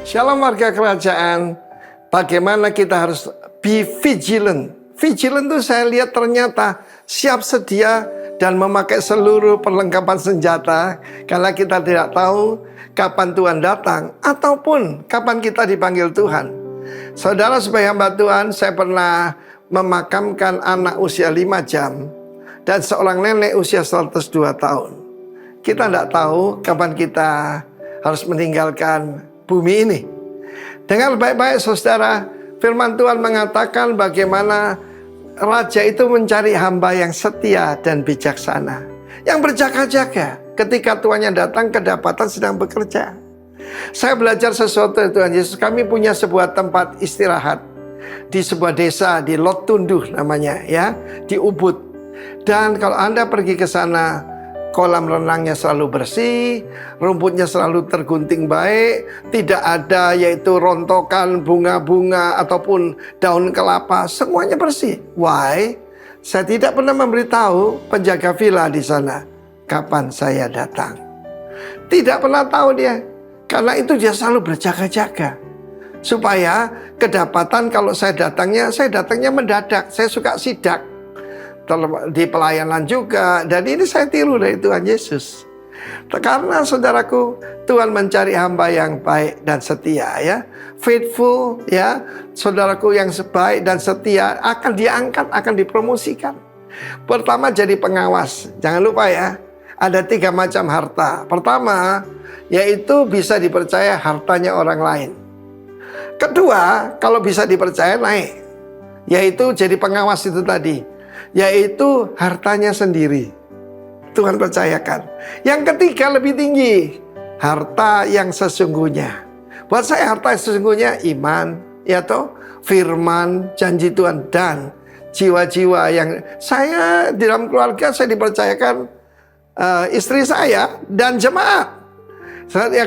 Shalom warga kerajaan. Bagaimana kita harus be vigilant. Vigilant itu saya lihat ternyata siap sedia dan memakai seluruh perlengkapan senjata. Karena kita tidak tahu kapan Tuhan datang ataupun kapan kita dipanggil Tuhan. Saudara sebagai hamba Tuhan, saya pernah memakamkan anak usia 5 jam dan seorang nenek usia 102 tahun. Kita tidak tahu kapan kita harus meninggalkan bumi ini. Dengar baik-baik saudara, firman Tuhan mengatakan bagaimana raja itu mencari hamba yang setia dan bijaksana, yang berjaga-jaga ketika tuannya datang kedapatan sedang bekerja. Saya belajar sesuatu dari Tuhan Yesus. Kami punya sebuah tempat istirahat di sebuah desa di Lot Tunduh namanya ya, di Ubud. Dan kalau Anda pergi ke sana, kolam renangnya selalu bersih, rumputnya selalu tergunting baik, tidak ada yaitu rontokan bunga-bunga ataupun daun kelapa, semuanya bersih. Why? Saya tidak pernah memberitahu penjaga villa di sana kapan saya datang. Tidak pernah tahu dia, karena itu dia selalu berjaga-jaga. Supaya kedapatan kalau saya datangnya mendadak, saya suka sidak. Di pelayanan juga. Dan ini saya tiru dari Tuhan Yesus. Karena saudaraku, Tuhan mencari hamba yang baik dan setia ya. Faithful ya. Saudaraku yang baik dan setia akan diangkat, akan dipromosikan. Pertama jadi pengawas. Jangan lupa ya, ada 3 macam harta. Pertama, yaitu bisa dipercaya hartanya orang lain. Kedua, kalau bisa dipercaya naik, yaitu jadi pengawas itu tadi, yaitu hartanya sendiri. Tuhan percayakan. Yang ketiga lebih tinggi, harta yang sesungguhnya. Buat saya harta yang sesungguhnya iman, ya toh, firman, janji Tuhan, dan jiwa-jiwa yang saya di dalam keluarga saya dipercayakan istri saya dan jemaat.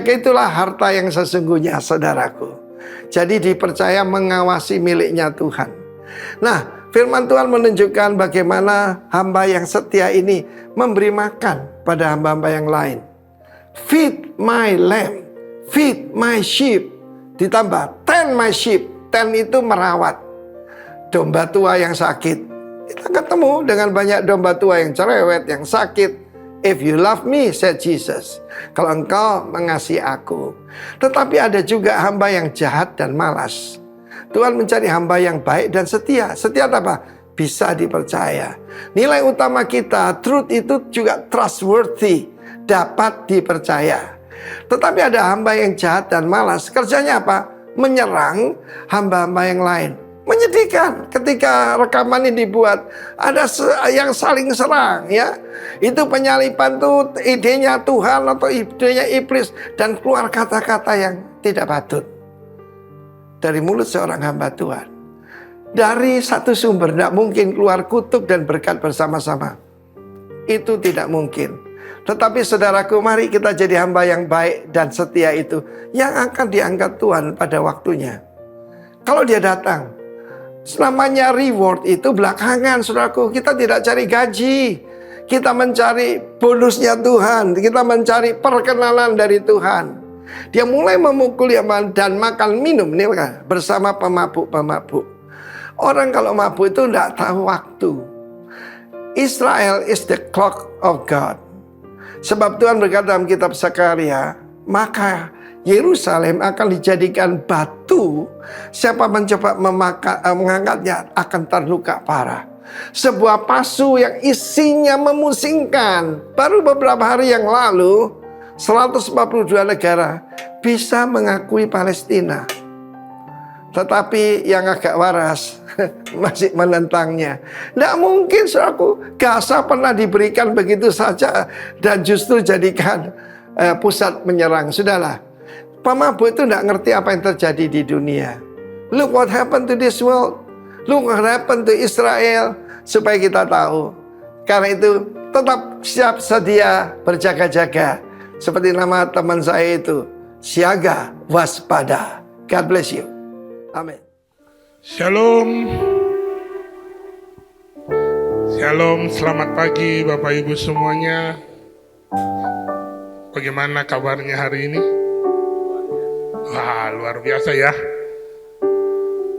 Itulah harta yang sesungguhnya, saudaraku. Jadi dipercaya mengawasi miliknya Tuhan. Nah, firman Tuhan menunjukkan bagaimana hamba yang setia ini memberi makan pada hamba-hamba yang lain. Feed my lamb, feed my sheep. Ditambah, tend my sheep. Tend itu merawat domba tua yang sakit. Kita ketemu dengan banyak domba tua yang cerewet, yang sakit. If you love me, said Jesus, kalau engkau mengasihi aku. Tetapi ada juga hamba yang jahat dan malas. Tuhan mencari hamba yang baik dan setia. Setia apa? Bisa dipercaya. Nilai utama kita, truth itu juga trustworthy, dapat dipercaya. Tetapi ada hamba yang jahat dan malas. Kerjanya apa? Menyerang hamba-hamba yang lain. Menyedihkan ketika rekaman ini dibuat. Ada yang saling serang ya. Itu penyalipan tuh idenya Tuhan atau idenya iblis. Dan keluar kata-kata yang tidak patut dari mulut seorang hamba Tuhan. Dari satu sumber tidak mungkin keluar kutuk dan berkat bersama-sama. Itu tidak mungkin. Tetapi saudaraku, mari kita jadi hamba yang baik dan setia itu, yang akan diangkat Tuhan pada waktunya. Kalau dia datang, selamanya reward itu belakangan, saudaraku. Kita tidak cari gaji, kita mencari bonusnya Tuhan, kita mencari perkenalan dari Tuhan. Dia mulai memukul dan makan minum nih bersama pemabuk-pemabuk. Orang kalau mabuk itu tidak tahu waktu. Israel is the clock of God. Sebab Tuhan berkata dalam kitab Zakaria, maka Yerusalem akan dijadikan batu. Siapa mencoba mengangkatnya akan terluka parah. Sebuah pasu yang isinya memusingkan. Baru beberapa hari yang lalu 142 negara bisa mengakui Palestina. Tetapi yang agak waras masih menentangnya. Tidak mungkin, saudaraku, Gaza pernah diberikan begitu saja dan justru jadikan pusat menyerang. Sudahlah, pemabuk itu tidak ngerti apa yang terjadi di dunia. Look what happened to this world. Look what happened to Israel. Supaya kita tahu. Karena itu tetap siap sedia berjaga-jaga. Seperti nama teman saya itu, siaga waspada. God bless you. Amin. Shalom. Shalom, selamat pagi Bapak Ibu semuanya. Bagaimana kabarnya hari ini? Wah, luar biasa ya.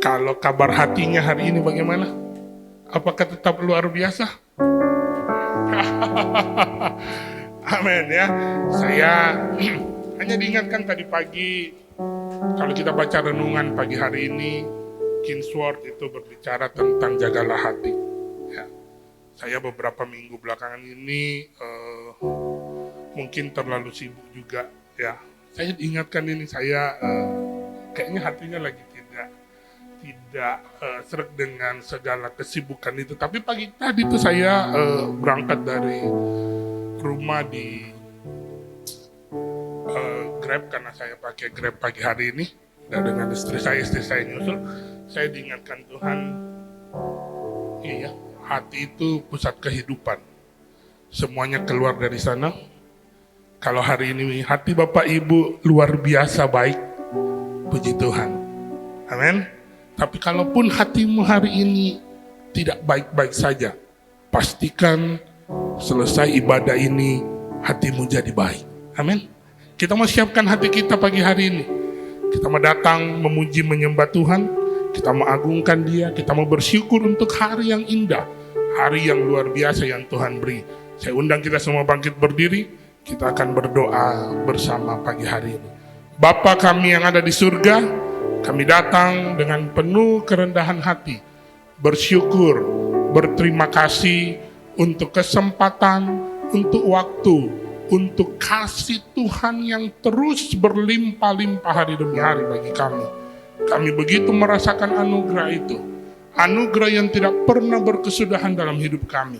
Kalau kabar hatinya hari ini bagaimana? Apakah tetap luar biasa? Amin ya. Saya hanya diingatkan tadi pagi, kalau kita baca renungan pagi hari ini, Kingsword itu berbicara tentang jagalah hati. Ya. Saya beberapa minggu belakangan ini mungkin terlalu sibuk juga. Ya, saya diingatkan ini, saya kayaknya hatinya lagi tidak seret dengan segala kesibukan itu. Tapi pagi tadi tuh saya berangkat dari rumah di Grab, karena saya pakai Grab pagi hari ini, dan dengan istri saya nyusul. Saya diingatkan Tuhan, iya, hati itu pusat kehidupan. Semuanya keluar dari sana. Kalau hari ini hati Bapak Ibu luar biasa baik, puji Tuhan. Amin. Tapi kalaupun hatimu hari ini tidak baik-baik saja, pastikan selesai ibadah ini hatimu jadi baik. Amin. Kita mau siapkan hati kita pagi hari ini. Kita mau datang memuji menyembah Tuhan, kita mau agungkan Dia, kita mau bersyukur untuk hari yang indah, hari yang luar biasa yang Tuhan beri. Saya undang kita semua bangkit berdiri, kita akan berdoa bersama pagi hari ini. Bapa kami yang ada di surga, kami datang dengan penuh kerendahan hati, bersyukur, berterima kasih untuk kesempatan, untuk waktu, untuk kasih Tuhan yang terus berlimpah-limpah hari demi hari bagi kami. Kami begitu merasakan anugerah itu, anugerah yang tidak pernah berkesudahan dalam hidup kami.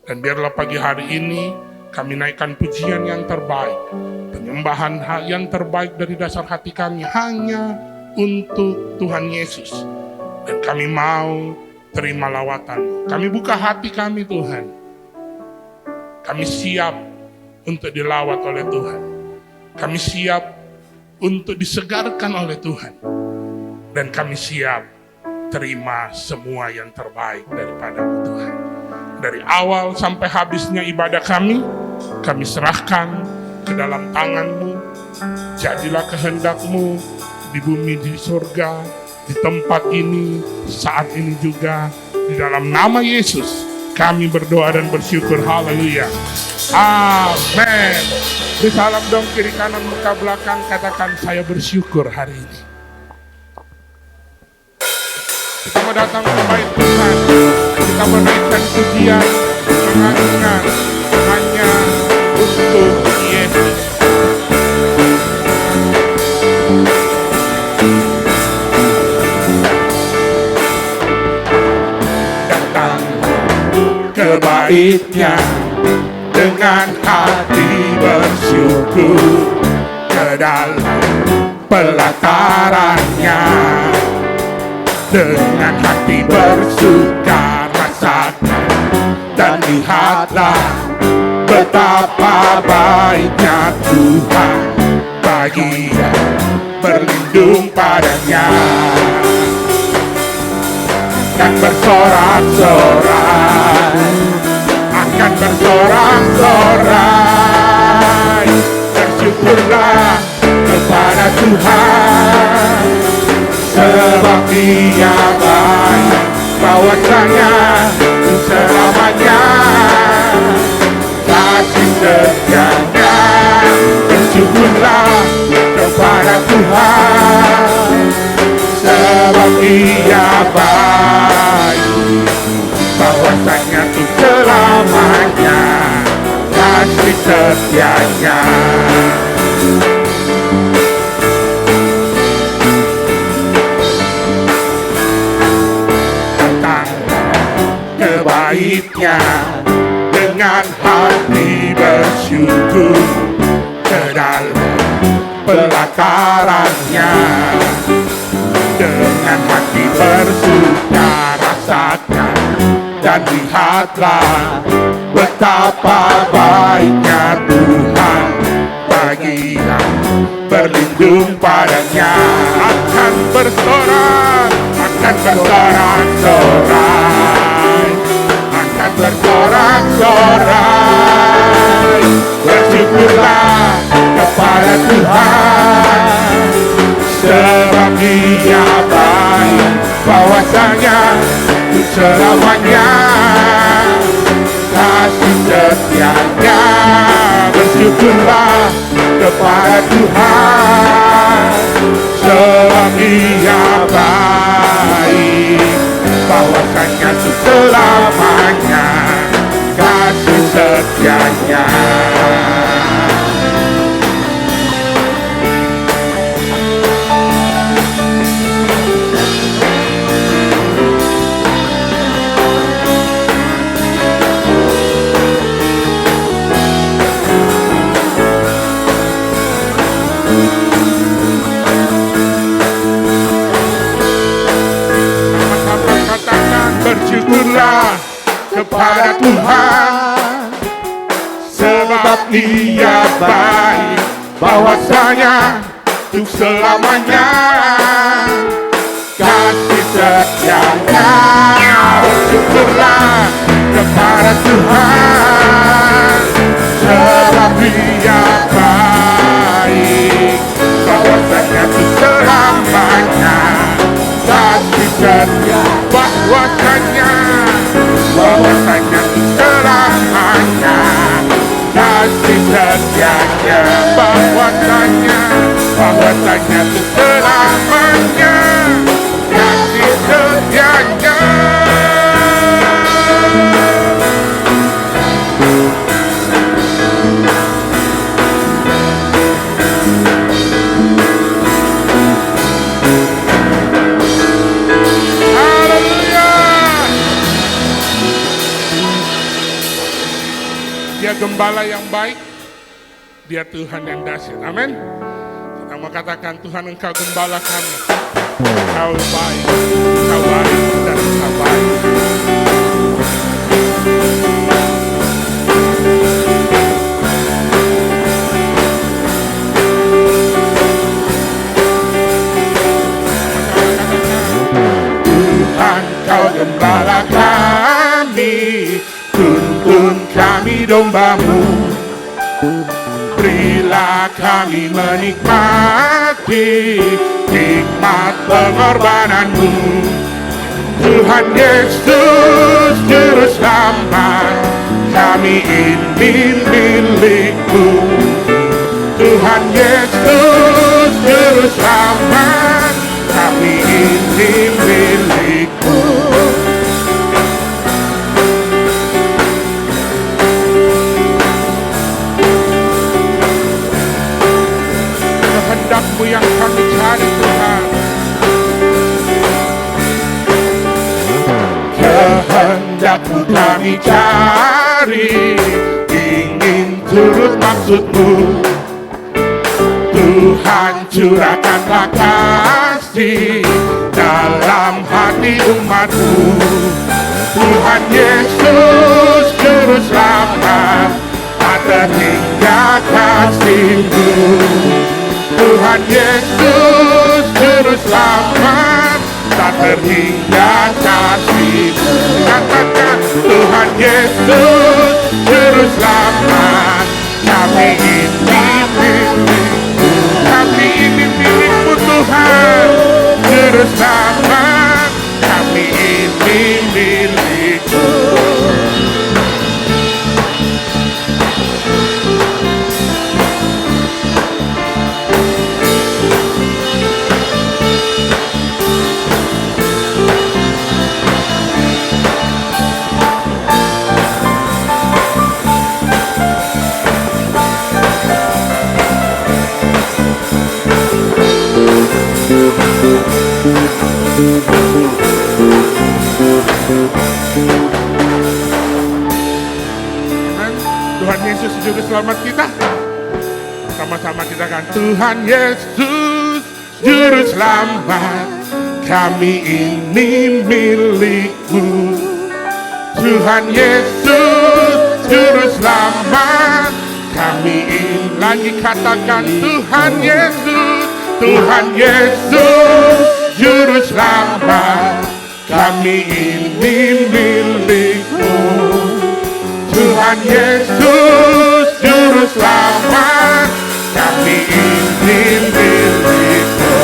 Dan biarlah pagi hari ini kami naikkan pujian yang terbaik, penyembahan yang terbaik dari dasar hati kami hanya untuk Tuhan Yesus. Dan kami mau terima lawatan. Kami buka hati kami Tuhan. Kami siap untuk dilawat oleh Tuhan. Kami siap untuk disegarkan oleh Tuhan. Dan kami siap terima semua yang terbaik daripada-Mu Tuhan. Dari awal sampai habisnya ibadah kami serahkan ke dalam tangan-Mu. Jadilah kehendak-Mu di bumi, di surga, di tempat ini, saat ini juga. Di dalam nama Yesus kami berdoa dan bersyukur. Haleluya. Amin. Beri salam dong kiri kanan muka belakang, katakan saya bersyukur hari ini. Kita mau datang ke bait Tuhan, kita menaikkan pujian, mengagungkan hanya untuk Yesus. Datang ke bait-Nya dengan hati bersyukur, ke dalam pelataran-Nya dengan hati bersuka rasakan, dan lihatlah betapa baiknya Tuhan bagi yang berlindung padanya. Akan bersorak-sorai, akan bersorak-sorai, bersyukurlah kepada Tuhan, sebab Dia baik, bahwasanya selamanya kasih setianya. Bersyukurlah kepada Tuhan, sebab Dia baik, bahwasanya untuk selamanya kasih setianya. Bait-Nya dengan hati bersyukur, ke dalam pelataran-Nya dengan hati bersuka rasakan, dan lihatlah betapa baiknya Tuhan bagi yang berlindung padanya. Akan bersorak, akan bersorak-sorai, akan bersorak-sorai. Bersyukurlah kepada Tuhan, selamanya. Kasih setianya, bersyukurlah kepada Tuhan, sebab Dia baik, bahwasanya untuk selamanya kasih setianya. Bersyukurlah kepada Tuhan, sebab Dia baik, bahwasanya untuk selamanya kasih setianya. Bersyukurlah kepada Tuhan, sebab Dia baik, bahwasanya untuk selamanya kasih setia. Bahwasanya selamanya kasih setianya. Bahwasanya selamanya kasih setianya. Dia gembala yang baik, Dia Tuhan yang dahsyat. Amin. Kita mau katakan, Tuhan Engkau gembala kami, Engkau baik, Engkau baik, dan Engkau baik. Tuhan Kau gembala kami, tuntun kami domba-Mu, berilah kami menikmati nikmat pengorbanan-Mu. Tuhan Yesus Juru Selamat, kami ini milik-Mu. Tuhan Yesus Juru Selamat, kami ini milik-Mu. Kehendak-Mu yang kami cari, Tuhan. Kehendak-Mu kami cari, ingin turut maksud-Mu. Tuhan curahkanlah kasih dalam hati umat-Mu. Tuhan Yesus Juru Selamat, tak terhingga kasih-Mu. Tuhan Yesus Juru Selamat, tak terhingga kasih-Mu. Katakan, Tuhan Yesus Juru Selamat, kami ini milik-Mu. Kami ini milik-Mu, Tuhan Juru Selamat, kami ini milik-Mu. Tuhan Yesus Juru Selamat kita. Sama-sama kita kan, Tuhan Yesus Juru Selamat, kami ini milik-Mu. Tuhan Yesus Juru Selamat, kami ini. Lagi katakan, Tuhan Yesus, Tuhan Yesus Juru Selamat, kami ini milik-Mu. Tuhan Yesus Juru Selamat, kami ini milik-Mu.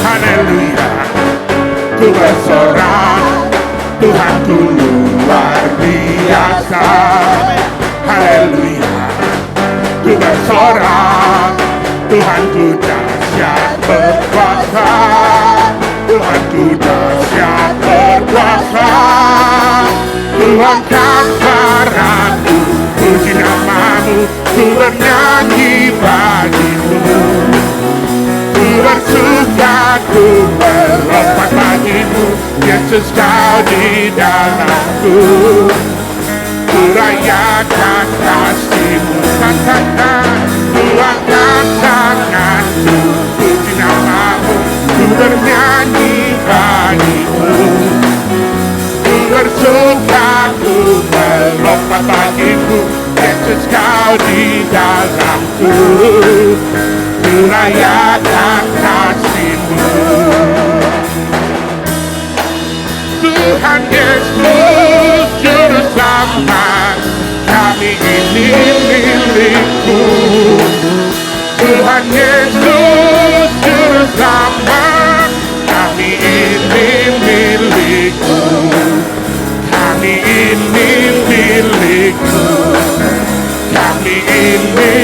Haleluya. Ku bersorak, ku Tuhanku luar biasa. Haleluya. Ku bersorak, Tuhanku dahsyat berkuasa. Tuhanku dahsyat berkuasa. Tuhan kafaraku, puji namamu, ku bernyanyi bagimu. Ku bersuka, ku berlompat bagimu, Yesus kau di dalamku. Ku rayakan kasih-Mu, katakan ku angkat tanganku, puji namamu, ku bernyanyi bagimu. Ku bersuka, ku melompat bagimu, Yesus kau di dalamku. Ku rayakan kasih-Mu. Tuhan Yesus Juru Selamat, kami ini milik-Mu. Tuhan Yesus Juru Selamat, kami ini milik-Mu. Kami ini milik-Mu. Kami ini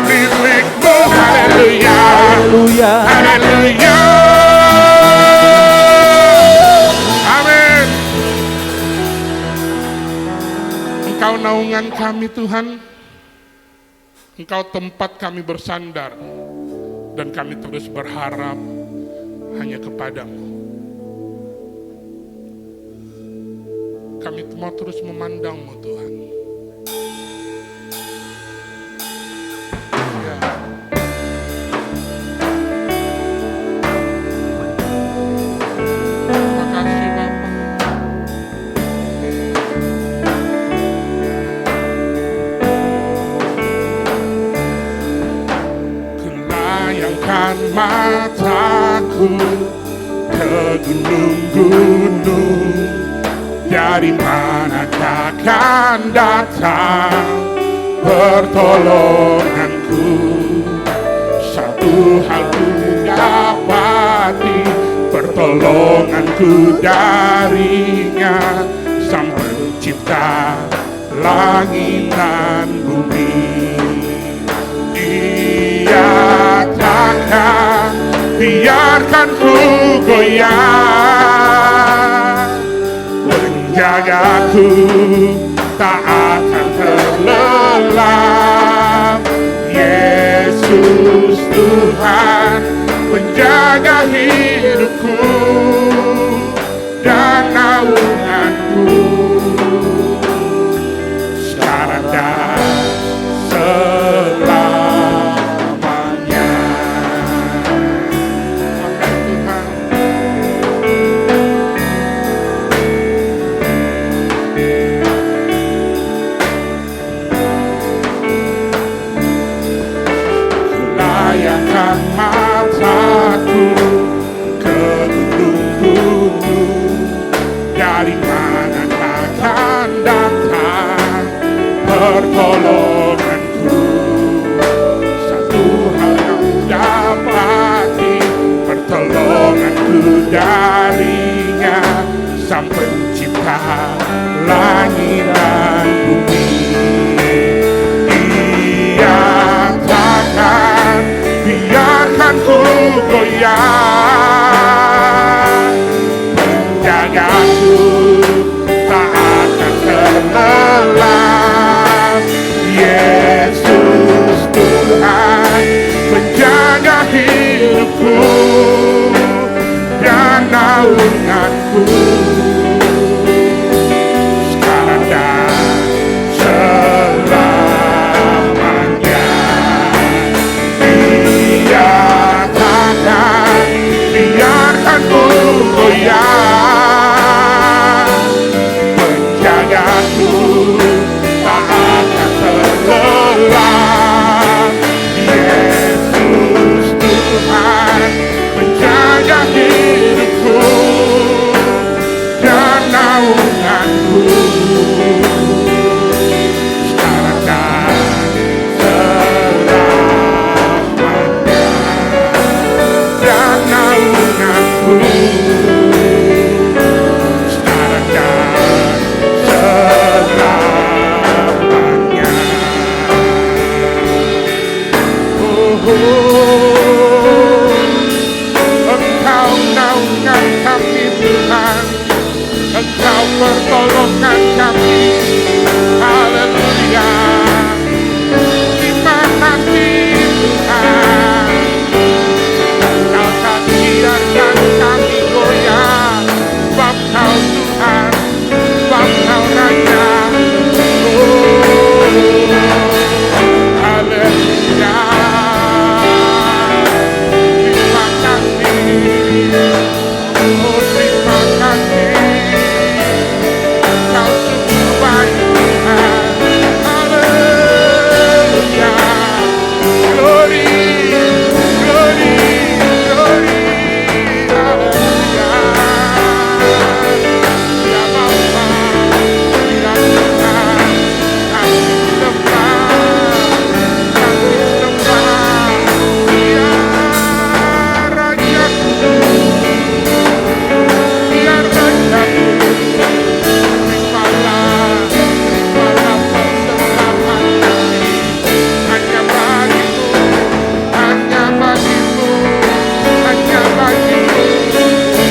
milik-Mu. Haleluya. Haleluya. Haleluya. Amin. Engkau naungan kami Tuhan. Engkau tempat kami bersandar. Dan kami terus berharap hanya kepadamu. Kami mau terus memandangmu Tuhan. Ya. Terima kasih Bapa. Kulayangkan mataku ke gunung-gunung, dari manakah akan datang pertolonganku? Satu hal ku dapati, pertolonganku darinya, Sang Pencipta langit dan bumi. Dia takkan biarkan ku goyah, menjagaku tak akan terlelap. Yesus Tuhan menjaga hidupku dan naunganku sekarang dan selamanya. Amin Tuhan. Kulayangkan mataku ke gunung-gunung, dari mana akan datang pertolonganku? Satu hal yang dapati, pertolonganku darinya, Sang Pencipta langit dan bumi. Dia takkan biarkan ku goyah, menjagaku tak akan terlelap. Yesus Tuhan menjaga hidupku dan naunganku sekarang dan Engkau naungan kami Tuhan, Engkau pertolongan kami. Haleluya. Terima kasih Tuhan. Kau tak biarkan kami goyah. Sebab Kau Tuhan, sebab Kau Raja. Haleluya. Terima kasih. Oh, terima kasih. Kau sungguh baik Tuhan. Haleluya. Glory, glory, glory. Haleluya. Ya Bapa, ya Tuhan, kami sembah, kami sembah. Ya Rajaku, ya Rajaku. Terimalah, terimalah persembahan kami. Hanya bagimu, hanya bagimu, hanya bagimu.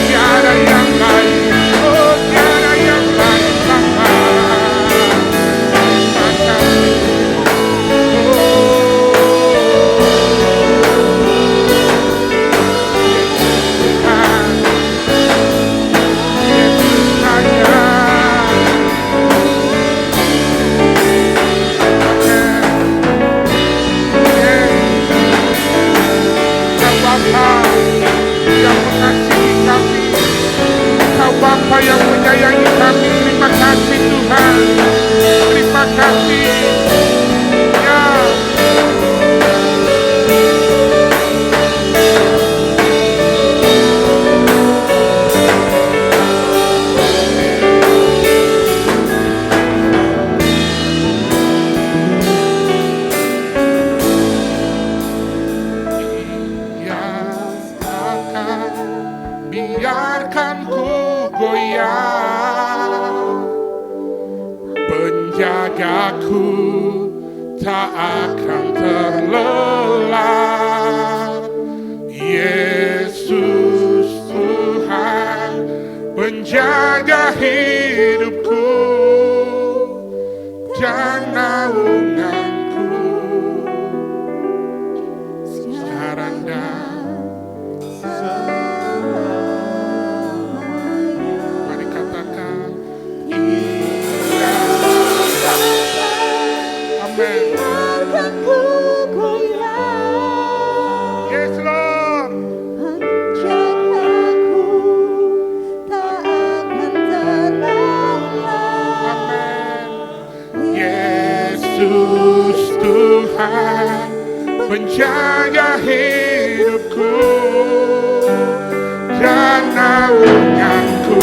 Tiada yang lain, oh tiada yang lain Bapa. Terima kasih, Tuhan, Yesus Raja. Kau Bapa yang mengasihi kami, Kau Bapa yang menyayangi kami. Terima kasih Tuhan, terima kasih. Ya, biarkan ku goyah, penjagaku tak akan terlelap. Yesus Tuhan, penjaga hidupku dan naunganku. Sekarang dan mari katakan iya. Amen. Yes Lord. Amen. Yesus Tuhan, penjaga hidupku dan naunganku.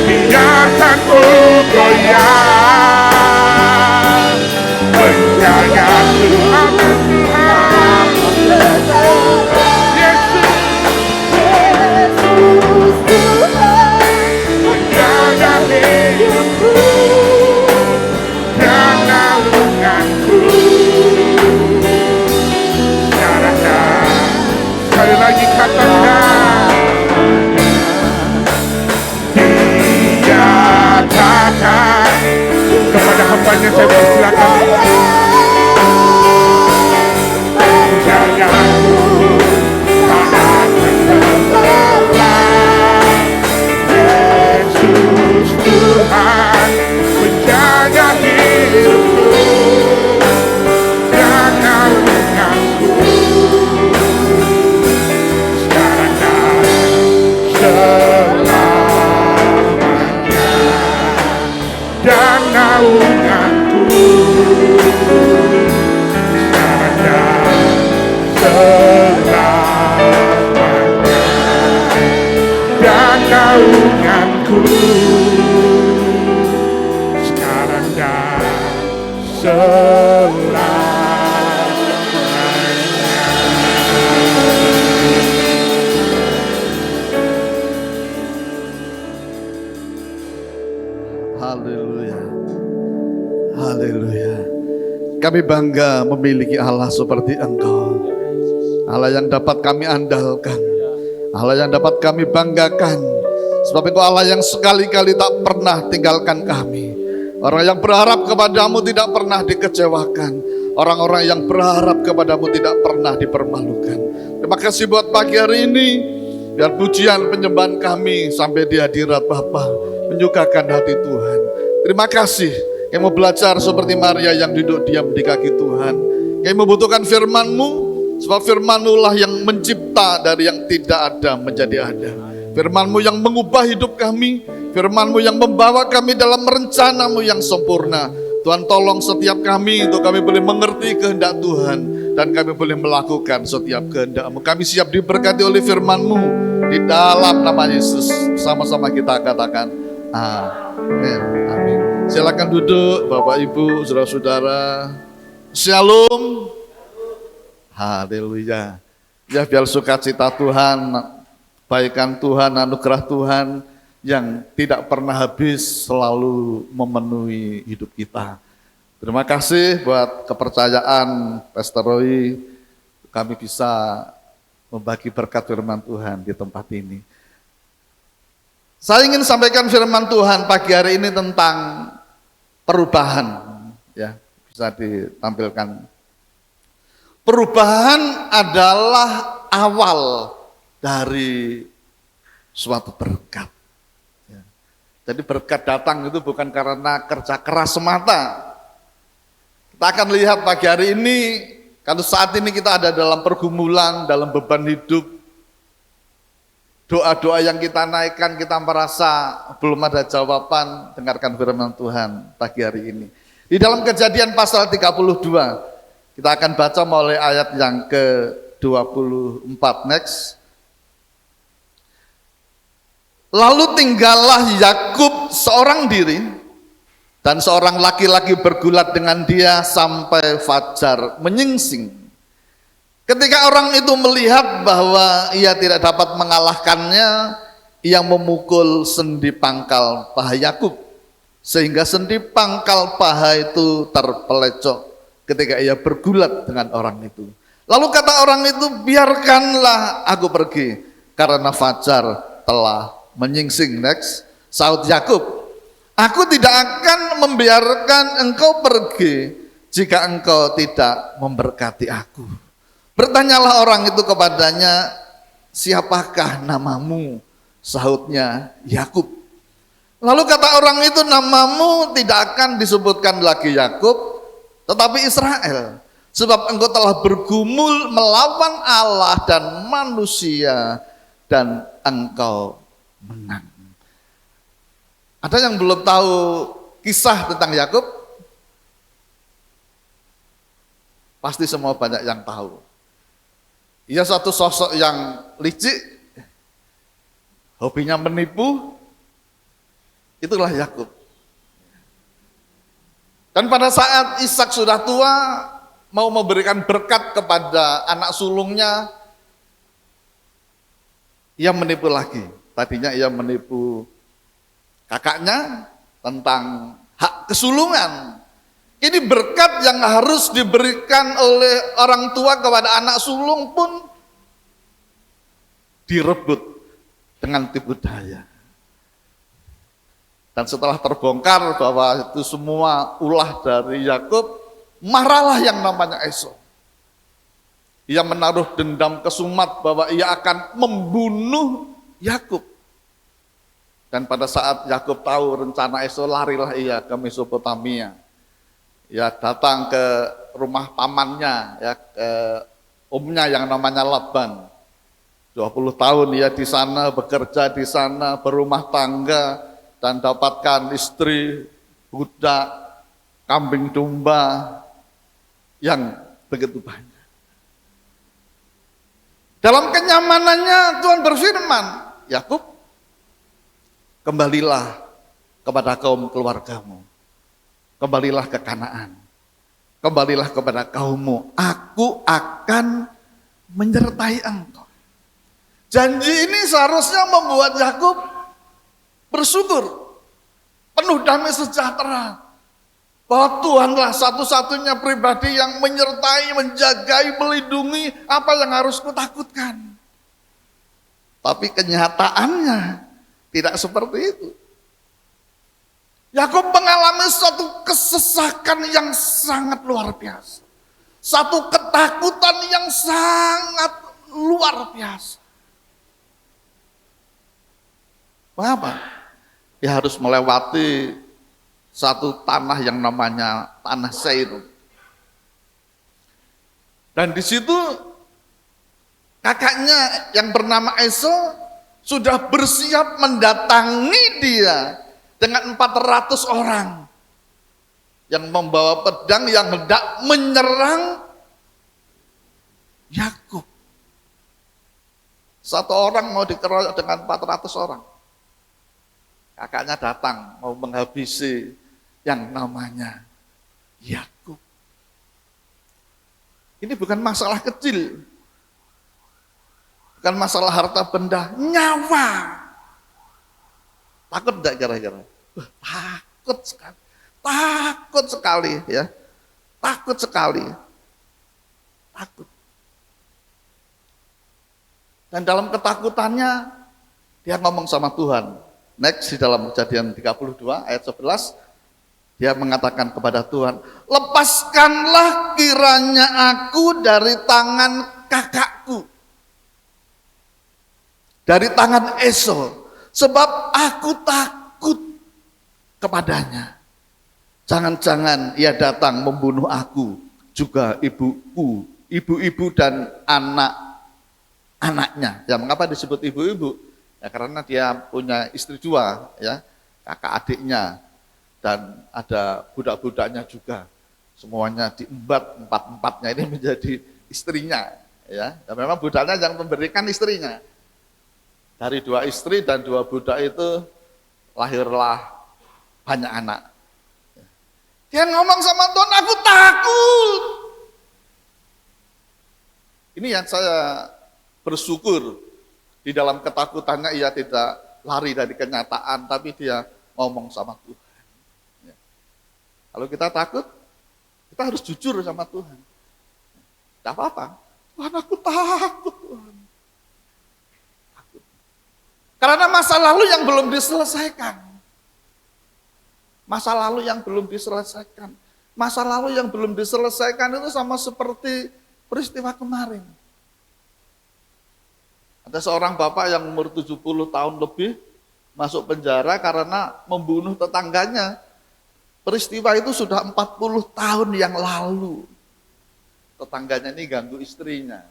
Biarkan ku goyah, penjaga Tuhan, Tuhan. Yesus Tuhan, penjaga hidupku dan naunganku. Sekali lagi katakan, katakan kepada hambanya, saya persilakan. Penjagaku tak akan terlelap. Yesus Tuhan, penjaga hidupku dan naunganku. Sekarang dan selamanya dan naunganku. Sekarang dan selamanya dan naunganku. Sekarang dan selamanya. kami bangga memiliki Allah seperti Engkau. Allah yang dapat kami andalkan, Allah yang dapat kami banggakan. Sebab Engkau Allah yang sekali-kali tak pernah tinggalkan kami. Orang yang berharap kepadamu tidak pernah dikecewakan. Orang-orang yang berharap kepadamu tidak pernah dipermalukan. Terima kasih buat pagi hari ini. Biar pujian penyembahan kami sampai di hadirat Bapa menyukakan hati Tuhan. Terima kasih yang mau belajar seperti Maria yang duduk diam di kaki Tuhan. Yang membutuhkan firman-Mu, sebab firman-Mu lah yang mencipta dari yang tidak ada menjadi ada. Firman-Mu yang mengubah hidup kami, firman-Mu yang membawa kami dalam rencana-Mu yang sempurna. Tuhan tolong setiap kami untuk kami boleh mengerti kehendak Tuhan dan kami boleh melakukan setiap kehendak-Mu. Kami siap diberkati oleh firman-Mu di dalam nama Yesus. Sama-sama kita katakan amin. Amin. Silakan duduk Bapak Ibu, saudara-saudara. Shalom. Haleluya. Ya, biar sukacita Tuhan, kebaikan Tuhan, anugerah Tuhan yang tidak pernah habis selalu memenuhi hidup kita. Terima kasih buat kepercayaan Pastor Roy, kami bisa membagi berkat firman Tuhan di tempat ini. Saya ingin sampaikan firman Tuhan pagi hari ini tentang perubahan, ya, bisa ditampilkan. Perubahan adalah awal dari suatu berkat. Jadi berkat datang itu bukan karena kerja keras semata. Kita akan lihat pagi hari ini, kalau saat ini kita ada dalam pergumulan, dalam beban hidup, doa-doa yang kita naikkan kita merasa belum ada jawaban, dengarkan firman Tuhan pagi hari ini. Di dalam Kejadian pasal 32, kita akan baca mulai ayat yang ke-24 next. Lalu tinggallah Yakub seorang diri dan seorang laki-laki bergulat dengan dia sampai fajar menyingsing. Ketika orang itu melihat bahwa ia tidak dapat mengalahkannya, ia memukul sendi pangkal paha Yakub sehingga sendi pangkal paha itu terpelecok ketika ia bergulat dengan orang itu. Lalu kata orang itu, biarkanlah aku pergi karena fajar telah menyingsing. Next, saut Yakub, aku tidak akan membiarkan engkau pergi jika engkau tidak memberkati aku. Bertanyalah orang itu kepadanya, siapakah namamu? Sautnya, Yakub. Lalu kata orang itu, namamu tidak akan disebutkan lagi Yakub, tetapi Israel, sebab engkau telah bergumul melawan Allah dan manusia dan engkau menang. Ada yang belum tahu kisah tentang Yakub? Pasti semua banyak yang tahu. Ia satu sosok yang licik, hobinya menipu. Itulah Yakub. Dan pada saat Ishak sudah tua, mau memberikan berkat kepada anak sulungnya, ia menipu lagi. Tadinya ia menipu kakaknya tentang hak kesulungan. Ini berkat yang harus diberikan oleh orang tua kepada anak sulung pun direbut dengan tipu daya. Dan setelah terbongkar bahwa itu semua ulah dari Yakub, marahlah yang namanya Esau. Ia menaruh dendam kesumat bahwa ia akan membunuh Yakub. Dan pada saat Yakub tahu rencana Esau, larilah ia ke Mesopotamia. Ya, datang ke rumah pamannya, ya, ke omnya yang namanya Laban. 20 tahun ia di sana, bekerja di sana, berumah tangga, dan dapatkan istri, budak, kambing domba yang begitu banyak. Dalam kenyamanannya Tuhan berfirman, Yakub, kembalilah kepada kaum keluargamu. Kembalilah ke Kanaan, kembalilah kepada kaummu, aku akan menyertai engkau. Janji ini seharusnya membuat Yakub bersyukur, penuh damai sejahtera. bahwa Tuhanlah satu-satunya pribadi yang menyertai, menjagai, melindungi, apa yang harus kutakutkan. Tapi kenyataannya tidak seperti itu. Yakub mengalami suatu kesesakan yang sangat luar biasa. Satu ketakutan yang sangat luar biasa. Mengapa? Dia harus melewati satu tanah yang namanya tanah Seir. Dan di situ kakaknya yang bernama Esau sudah bersiap mendatangi dia dengan 400 orang yang membawa pedang yang hendak menyerang Yakub. Satu orang mau dikeroyok dengan 400 orang. Kakaknya datang mau menghabisi yang namanya Yakub. Ini bukan masalah kecil. Bukan masalah harta benda, nyawa. Takut enggak kira-kira? Takut sekali. Takut sekali ya. Takut sekali. Takut. Dan dalam ketakutannya dia ngomong sama Tuhan. Next di dalam Kejadian 32 ayat 11 dia mengatakan kepada Tuhan, lepaskanlah kiranya aku dari tangan kakakku, dari tangan Esau, sebab aku takut kepadanya. Jangan-jangan ia datang membunuh aku, juga ibuku, ibu-ibu dan anak-anaknya. Ya, mengapa disebut ibu-ibu? Ya, karena dia punya istri dua, ya, kakak adiknya, dan ada budak-budaknya juga. Semuanya diembat, empat-empatnya ini menjadi istrinya. Ya. Dan memang budaknya yang memberikan istrinya. Dari 2 istri dan 2 budak itu lahirlah banyak anak. Dia ngomong sama Tuhan, aku takut. Ini yang saya bersyukur. Di dalam ketakutannya ia tidak lari dari kenyataan, tapi dia ngomong sama Tuhan. Kalau kita takut, kita harus jujur sama Tuhan. Tidak apa-apa. Tuhan, aku takut, Tuhan. Takut. Karena masa lalu yang belum diselesaikan. Masa lalu yang belum diselesaikan. Masa lalu yang belum diselesaikan itu sama seperti peristiwa kemarin. Ada seorang bapak yang umur 70 tahun lebih masuk penjara karena membunuh tetangganya. Peristiwa itu sudah 40 tahun yang lalu. Tetangganya ini ganggu istrinya.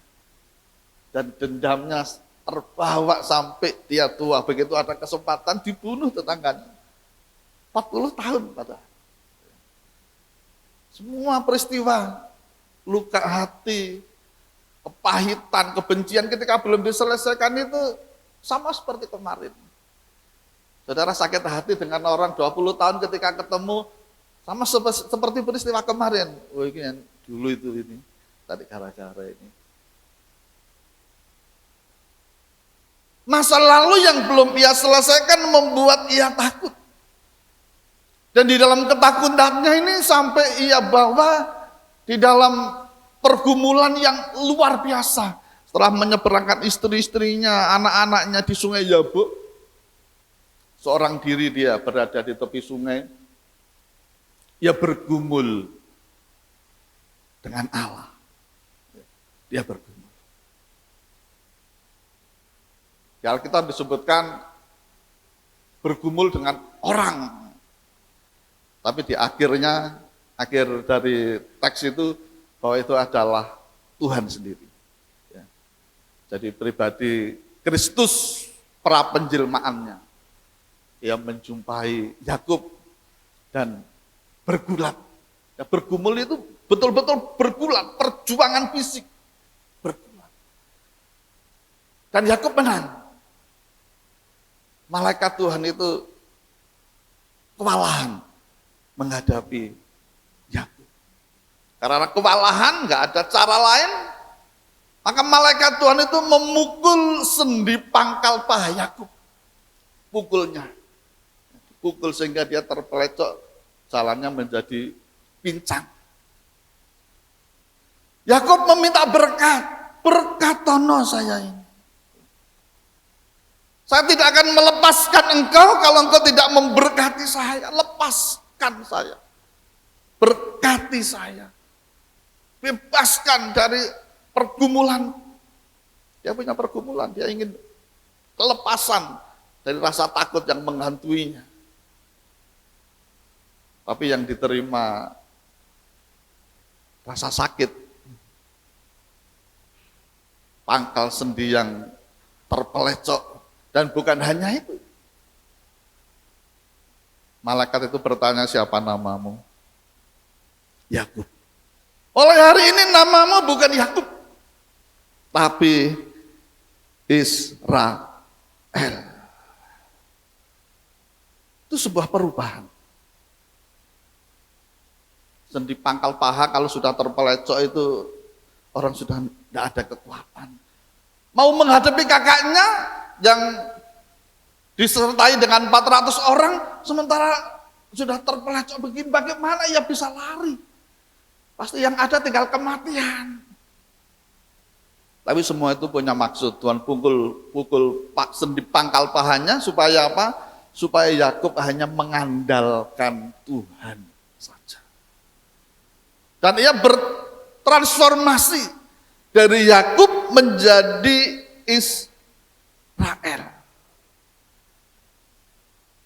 Dan dendamnya terbawa sampai dia tua. Begitu ada kesempatan dibunuh tetangganya. 40 tahun padahal. Semua peristiwa, luka hati, kepahitan, kebencian ketika belum diselesaikan itu sama seperti kemarin. Saudara sakit hati dengan orang 20 tahun ketika ketemu, sama seperti peristiwa kemarin. Oh, ini yang dulu itu ini. Tadi gara-gara ini. Masa lalu yang belum ia selesaikan membuat ia takut. Dan di dalam ketakutannya ini sampai ia bawa di dalam pergumulan yang luar biasa. Setelah menyeberangkan istri-istrinya, anak-anaknya di sungai Yabok, seorang diri dia berada di tepi sungai, ia bergumul dengan Allah. Dia bergumul. Di Alkitab disebutkan bergumul dengan orang. Tapi di akhirnya, akhir dari teks itu, bahwa itu adalah Tuhan sendiri. Ya. Jadi pribadi Kristus prapenjelmaannya. Ia menjumpai Yakub dan bergulat. Ya, bergumul itu betul-betul bergulat, perjuangan fisik. Bergulat. Dan Yakub menang. Malaikat Tuhan itu kewalahan menghadapi Yakub. Karena kewalahan, nggak ada cara lain, maka malaikat Tuhan itu memukul sendi pangkal paha Yakub. Pukulnya. Pukul sehingga dia terpelecok, jalannya menjadi pincang. Yakub meminta berkat, berkatono saya ini. Saya tidak akan melepaskan engkau kalau engkau tidak memberkati saya. Lepaskan saya. Berkati saya. Bebaskan dari pergumulan. Dia punya pergumulan, dia ingin kelepasan dari rasa takut yang menghantuinya. Tapi yang diterima rasa sakit, pangkal sendi yang terpelecok. Dan bukan hanya itu. Malaikat itu bertanya, siapa namamu? Yakub. Oleh hari ini namamu bukan Yakub, tapi Israel. Itu sebuah perubahan. Sendi pangkal paha kalau sudah terpelecok itu orang sudah tidak ada kekuatan. Mau menghadapi kakaknya yang disertai dengan 400 orang, sementara sudah terpelecok begini, bagaimana ia bisa lari? Pasti yang ada tinggal kematian. Tapi semua itu punya maksud. Tuhan pukul sendi pangkal pahanya supaya apa? Supaya Yakub hanya mengandalkan Tuhan saja. Dan ia bertransformasi dari Yakub menjadi Israel.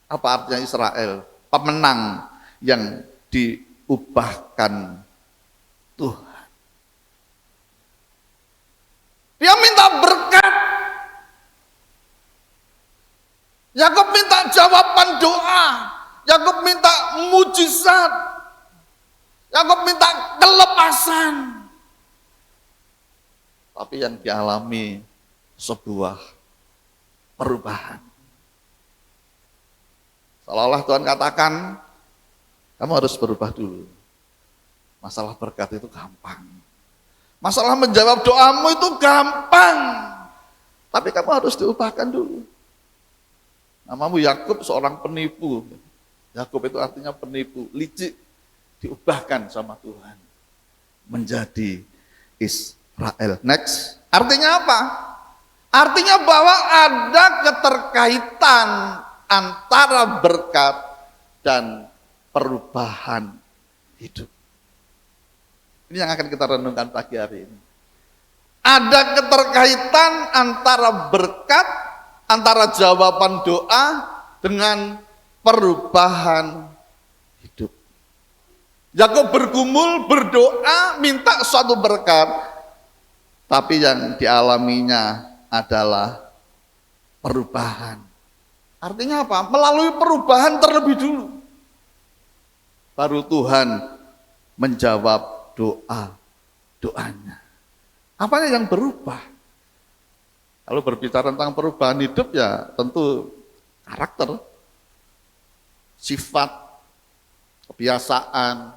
Apa artinya Israel? Pemenang yang diubahkan Tuhan. Dia minta berkat. Yakub minta jawaban doa. Yakub minta mujizat. Yakub minta kelepasan. Tapi yang dialami sebuah perubahan. Seolah-olah Tuhan katakan, kamu harus berubah dulu. Masalah berkat itu gampang. Masalah menjawab doamu itu gampang. Tapi kamu harus diubahkan dulu. Namamu Yakub, seorang penipu. Yakub itu artinya penipu, licik. Diubahkan sama Tuhan. Menjadi Israel. Next. Artinya apa? Artinya bahwa ada keterkaitan antara berkat dan perubahan hidup. Ini yang akan kita renungkan pagi hari ini. Ada keterkaitan antara berkat, antara jawaban doa dengan perubahan hidup. Yakub bergumul, berdoa, minta suatu berkat, tapi yang dialaminya adalah perubahan. Artinya apa? Melalui perubahan terlebih dulu. Baru Tuhan menjawab doanya. Apanya yang berubah? Kalau berbicara tentang perubahan hidup ya tentu karakter, sifat, kebiasaan,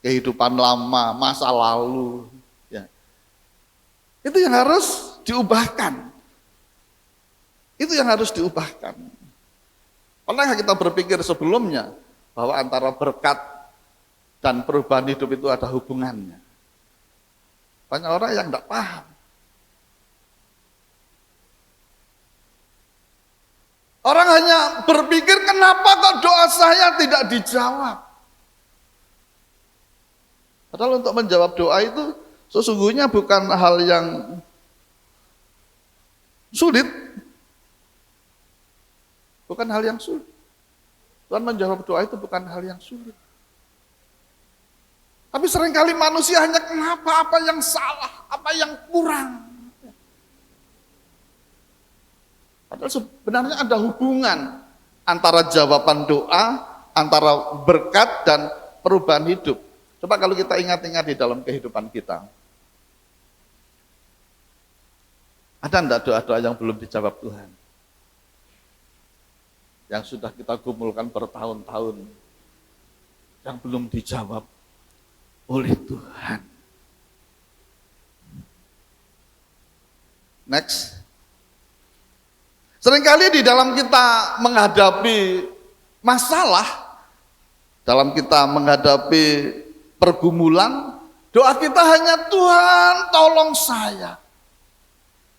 kehidupan lama, masa lalu. Ya. Itu yang harus diubahkan. Itu yang harus diubahkan. Pernah kita berpikir sebelumnya bahwa antara berkat dan perubahan hidup itu ada hubungannya? Banyak orang yang tidak paham. Orang hanya berpikir, kenapa kok doa saya tidak dijawab? Padahal untuk menjawab doa itu sesungguhnya bukan hal yang sulit. Bukan hal yang sulit. Tuhan menjawab doa itu bukan hal yang sulit. Tapi seringkali manusia hanya kenapa, apa yang salah, apa yang kurang. Padahal sebenarnya ada hubungan antara jawaban doa, antara berkat dan perubahan hidup. Coba kalau kita ingat-ingat di dalam kehidupan kita. Ada enggak doa-doa yang belum dijawab Tuhan? Yang sudah kita gumulkan bertahun-tahun, yang belum dijawab oleh Tuhan. Next. Seringkali di dalam kita menghadapi masalah, dalam kita menghadapi pergumulan, doa kita hanya Tuhan tolong saya.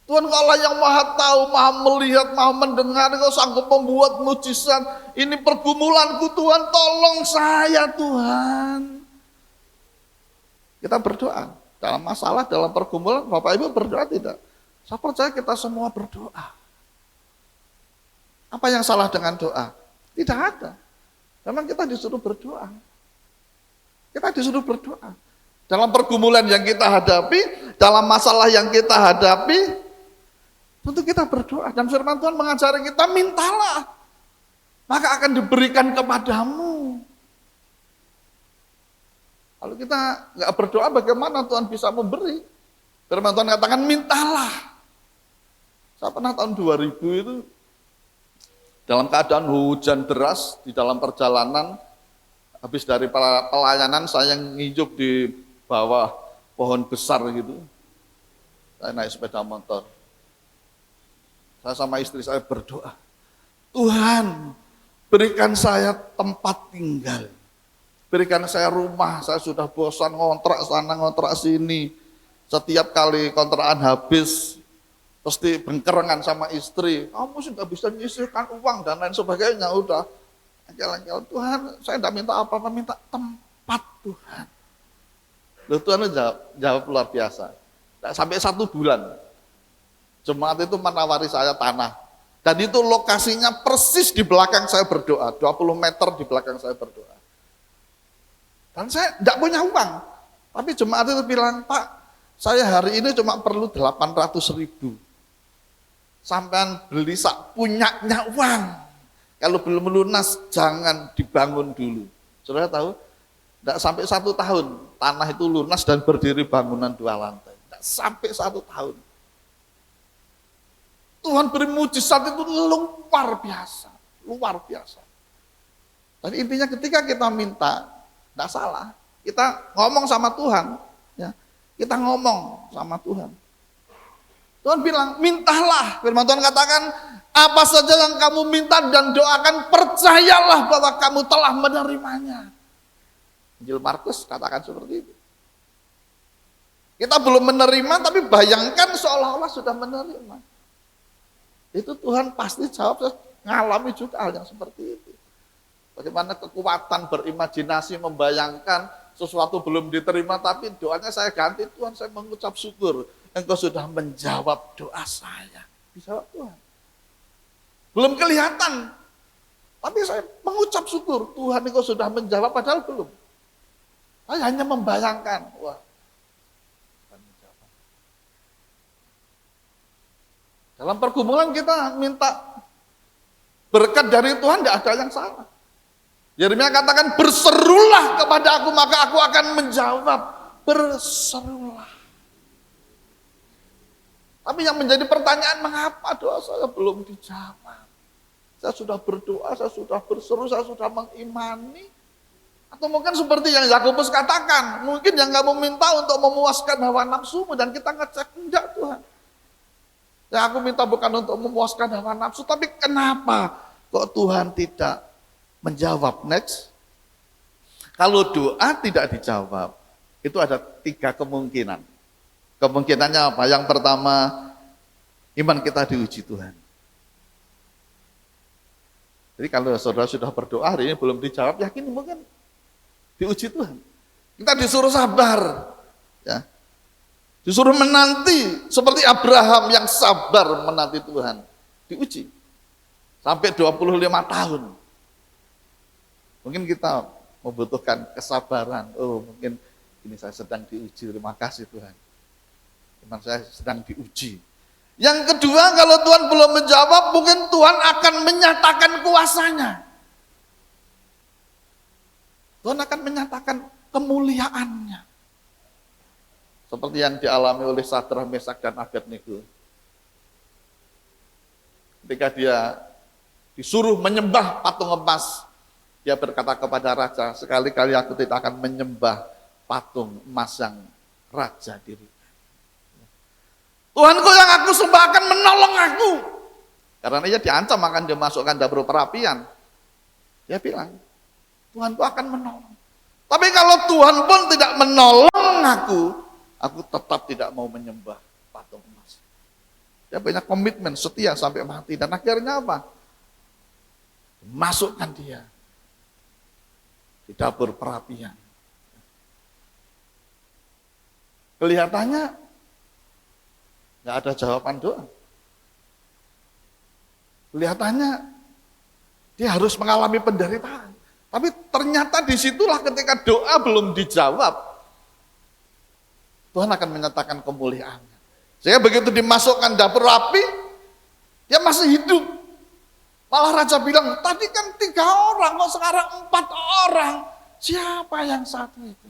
Tuhan Kau Allah yang maha tahu, maha melihat, maha mendengar, Kau sanggup membuat mujizat. Ini pergumulanku Tuhan, tolong saya Tuhan. Kita berdoa dalam masalah, dalam pergumulan. Bapak Ibu berdoa tidak? Saya percaya kita semua berdoa. Apa yang salah dengan doa? Tidak ada. Memang kita disuruh berdoa. Kita disuruh berdoa. Dalam pergumulan yang kita hadapi, dalam masalah yang kita hadapi, tentu kita berdoa. Dan firman Tuhan mengajari kita, mintalah, maka akan diberikan kepadamu. Kalau kita nggak berdoa, bagaimana Tuhan bisa memberi? Firman Tuhan katakan, mintalah. Saya pernah tahun 2000 itu, dalam keadaan hujan deras, di dalam perjalanan, habis dari pelayanan, saya nginjuk di bawah pohon besar gitu. Saya naik sepeda motor. Saya sama istri saya berdoa, Tuhan, berikan saya tempat tinggal. Berikan saya rumah, saya sudah bosan ngontrak sana, ngontrak sini. Setiap kali kontrakan habis, pasti bengkerengan sama istri. Kamu sudah bisa nyisihkan uang dan lain sebagainya. Udah, angkel-angkel, Tuhan, saya tidak minta apa-apa, minta tempat Tuhan. Loh, Tuhan jawab luar biasa. Sampai 1 bulan, jemaat itu menawari saya tanah. Dan itu lokasinya persis di belakang saya berdoa, 20 meter di belakang saya berdoa. Dan saya tidak punya uang. Tapi jemaat itu bilang, Pak, saya hari ini cuma perlu 800.000. Sampean beli sak punyanya uang. Kalau belum lunas, jangan dibangun dulu. Saudara tahu, tidak sampai 1 tahun, tanah itu lunas dan berdiri bangunan 2 lantai. Tidak sampai 1 tahun. Tuhan beri mujizat itu luar biasa. Luar biasa. Dan intinya ketika kita minta, tidak salah. Kita ngomong sama Tuhan. Ya. Kita ngomong sama Tuhan. Tuhan bilang, mintalah. Firman Tuhan katakan, apa saja yang kamu minta dan doakan, percayalah bahwa kamu telah menerimanya. Injil Markus katakan seperti itu. Kita belum menerima, tapi bayangkan seolah-olah sudah menerima. Itu Tuhan pasti jawab, saya ngalami juga hal yang seperti itu. Bagaimana kekuatan berimajinasi, membayangkan sesuatu belum diterima, tapi doanya saya ganti, Tuhan saya mengucap syukur, Engkau sudah menjawab doa saya. Dijawab Tuhan. Belum kelihatan, tapi saya mengucap syukur, Tuhan Engkau sudah menjawab, padahal belum. Saya hanya membayangkan, wah, Tuhan menjawab. Dalam pergumulan kita minta berkat dari Tuhan, tidak ada yang salah. Yeremia katakan, berserulah kepada aku, maka aku akan menjawab. Berserulah. Tapi yang menjadi pertanyaan, mengapa doa saya belum dijawab? Saya sudah berdoa, saya sudah berseru, saya sudah mengimani. Atau mungkin seperti yang Yakobus katakan, mungkin yang kamu minta untuk memuaskan hawa nafsumu, dan kita ngecek, enggak Tuhan. Yang aku minta bukan untuk memuaskan hawa nafsu, tapi kenapa kok Tuhan tidak menjawab? Next. Kalau doa tidak dijawab, itu ada 3 kemungkinan. Kemungkinannya apa? Yang pertama, iman kita diuji Tuhan. Jadi kalau saudara sudah berdoa hari ini belum dijawab, yakin mungkin diuji Tuhan. Kita disuruh sabar, ya. Disuruh menanti seperti Abraham yang sabar menanti Tuhan. Diuji sampai 25 tahun. Mungkin kita membutuhkan kesabaran. Oh, mungkin ini saya sedang diuji. Terima kasih Tuhan. Iman saya sedang diuji. Yang kedua, kalau Tuhan belum menjawab, mungkin Tuhan akan menyatakan kuasanya. Tuhan akan menyatakan kemuliaannya. Seperti yang dialami oleh Sadrah, Mesak, dan Abednego. Ketika dia disuruh menyembah patung emas, dia berkata kepada raja, sekali-kali aku tidak akan menyembah patung emas yang raja dirikan. Tuhanku yang aku sembah akan menolong aku. Karena dia diancam akan dimasukkan dapur perapian. Dia bilang, Tuhanku akan menolong. Tapi kalau Tuhan pun tidak menolong aku tetap tidak mau menyembah patung emas. Dia punya komitmen setia sampai mati. Dan akhirnya apa? Masukkan dia di dapur perapian. Kelihatannya nggak ada jawaban doa. Kelihatannya dia harus mengalami penderitaan. Tapi ternyata disitulah ketika doa belum dijawab, Tuhan akan menyatakan kemuliaannya. Sehingga begitu dimasukkan dapur api, dia masih hidup. Malah raja bilang, tadi kan 3 orang, kok sekarang 4 orang. Siapa yang satu itu?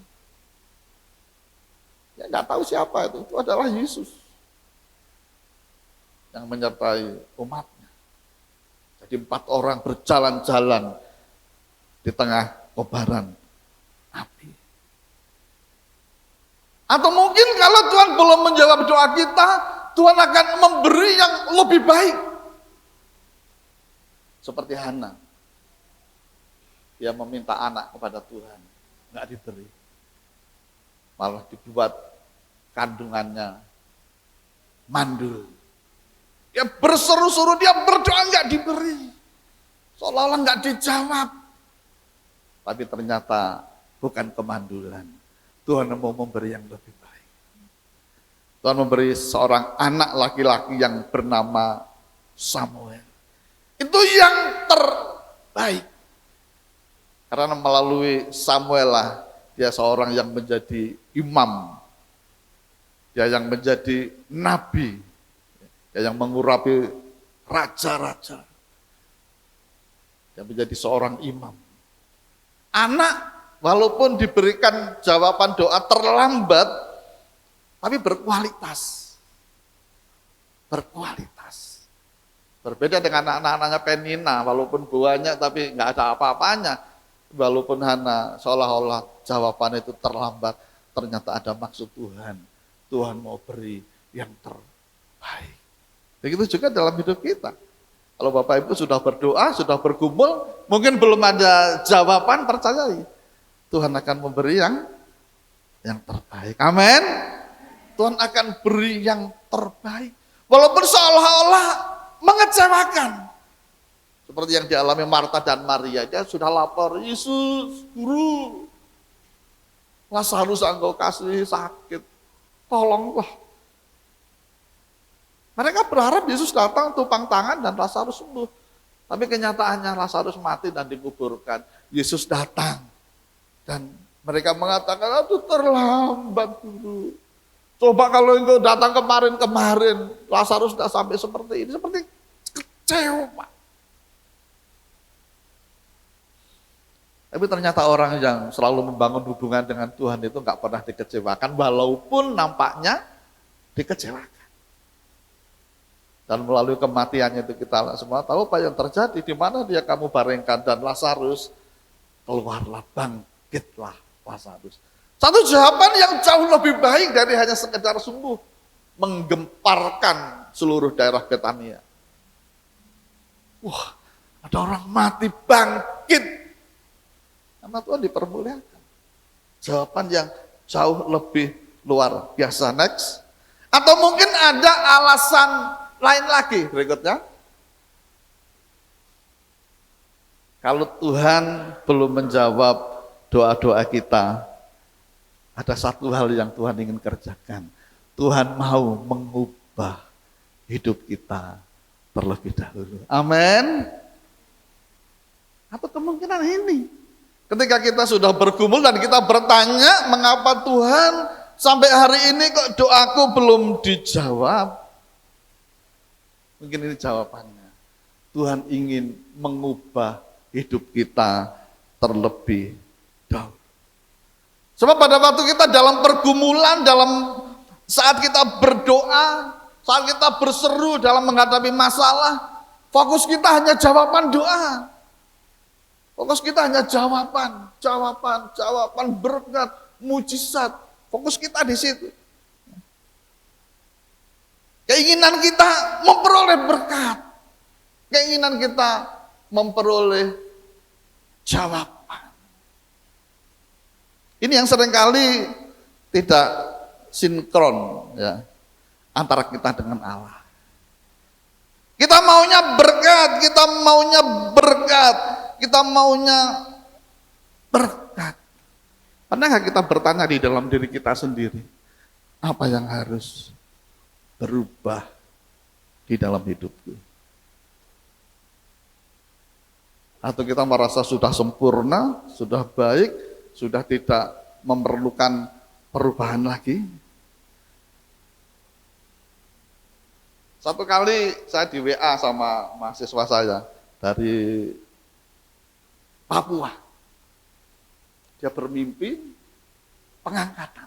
Ya nggak tahu siapa itu adalah Yesus yang menyertai umatnya. Jadi 4 orang berjalan-jalan di tengah kobaran api. Atau mungkin kalau Tuhan belum menjawab doa kita, Tuhan akan memberi yang lebih baik. Seperti Hana. Dia meminta anak kepada Tuhan, nggak diberi. Malah dibuat kandungannya mandul. Dia berseru-seru, dia berdoa nggak diberi. Seolah-olah nggak dijawab. Tapi ternyata bukan kemandulan. Tuhan mau memberi yang lebih baik. Tuhan memberi seorang anak laki-laki yang bernama Samuel. Itu yang terbaik. Karena melalui Samuel lah dia seorang yang menjadi imam. Dia yang menjadi nabi. Dia yang mengurapi raja-raja. Dia menjadi seorang imam. Anak walaupun diberikan jawaban doa terlambat, tapi berkualitas. Berkualitas. Berbeda dengan anak-anaknya Penina, walaupun banyak tapi nggak ada apa-apanya. Walaupun Hana seolah-olah jawaban itu terlambat, ternyata ada maksud Tuhan. Tuhan mau beri yang terbaik. Begitu juga dalam hidup kita. Kalau Bapak Ibu sudah berdoa, sudah bergumul, mungkin belum ada jawaban, percayai. Tuhan akan memberi yang terbaik. Amin. Tuhan akan beri yang terbaik. Walaupun seolah-olah mengecewakan. Seperti yang dialami Marta dan Maria. Dia sudah lapor, Yesus, Guru. Lazarus engkau kasih sakit. Tolonglah. Mereka berharap Yesus datang, tupang tangan dan Lazarus sembuh. Tapi kenyataannya Lazarus mati dan dikuburkan. Yesus datang. Dan mereka mengatakan, itu terlambat Guru. Coba kalau engkau datang kemarin-kemarin, Lazarus sudah sampai seperti ini. Seperti kecewa. Tapi ternyata orang yang selalu membangun hubungan dengan Tuhan itu nggak pernah dikecewakan, walaupun nampaknya dikecewakan. Dan melalui kematiannya itu kita semua tahu apa yang terjadi, di mana dia kamu baringkan dan Lazarus keluarlah, bangkitlah Lazarus. Satu jawaban yang jauh lebih baik dari hanya sekedar sembuh, menggemparkan seluruh daerah Betania. Wah, ada orang mati bangkit. Karena Tuhan dipermuliakan. Jawaban yang jauh lebih luar biasa. Next. Atau mungkin ada alasan lain lagi berikutnya. Kalau Tuhan belum menjawab doa-doa kita, ada satu hal yang Tuhan ingin kerjakan. Tuhan mau mengubah hidup kita terlebih dahulu. Amin. Atau kemungkinan ini. Ketika kita sudah bergumul dan kita bertanya, mengapa Tuhan sampai hari ini kok doaku belum dijawab? Mungkin ini jawabannya. Tuhan ingin mengubah hidup kita terlebih dahulu. Sebab pada waktu kita dalam pergumulan, dalam saat kita berdoa, saat kita berseru dalam menghadapi masalah, fokus kita hanya jawaban doa. Fokus kita hanya jawaban berkat, mujizat. Fokus kita di situ. Keinginan kita memperoleh berkat. Keinginan kita memperoleh jawaban. Ini yang seringkali tidak sinkron ya antara kita dengan Allah. Kita maunya berkat, kita maunya berkat, kita maunya berkat. Pernahkah kita bertanya di dalam diri kita sendiri, apa yang harus berubah di dalam hidupku? Atau kita merasa sudah sempurna, sudah baik, sudah tidak memerlukan perubahan lagi? Satu kali saya di WA sama mahasiswa saya dari Papua. Dia bermimpi pengangkatan.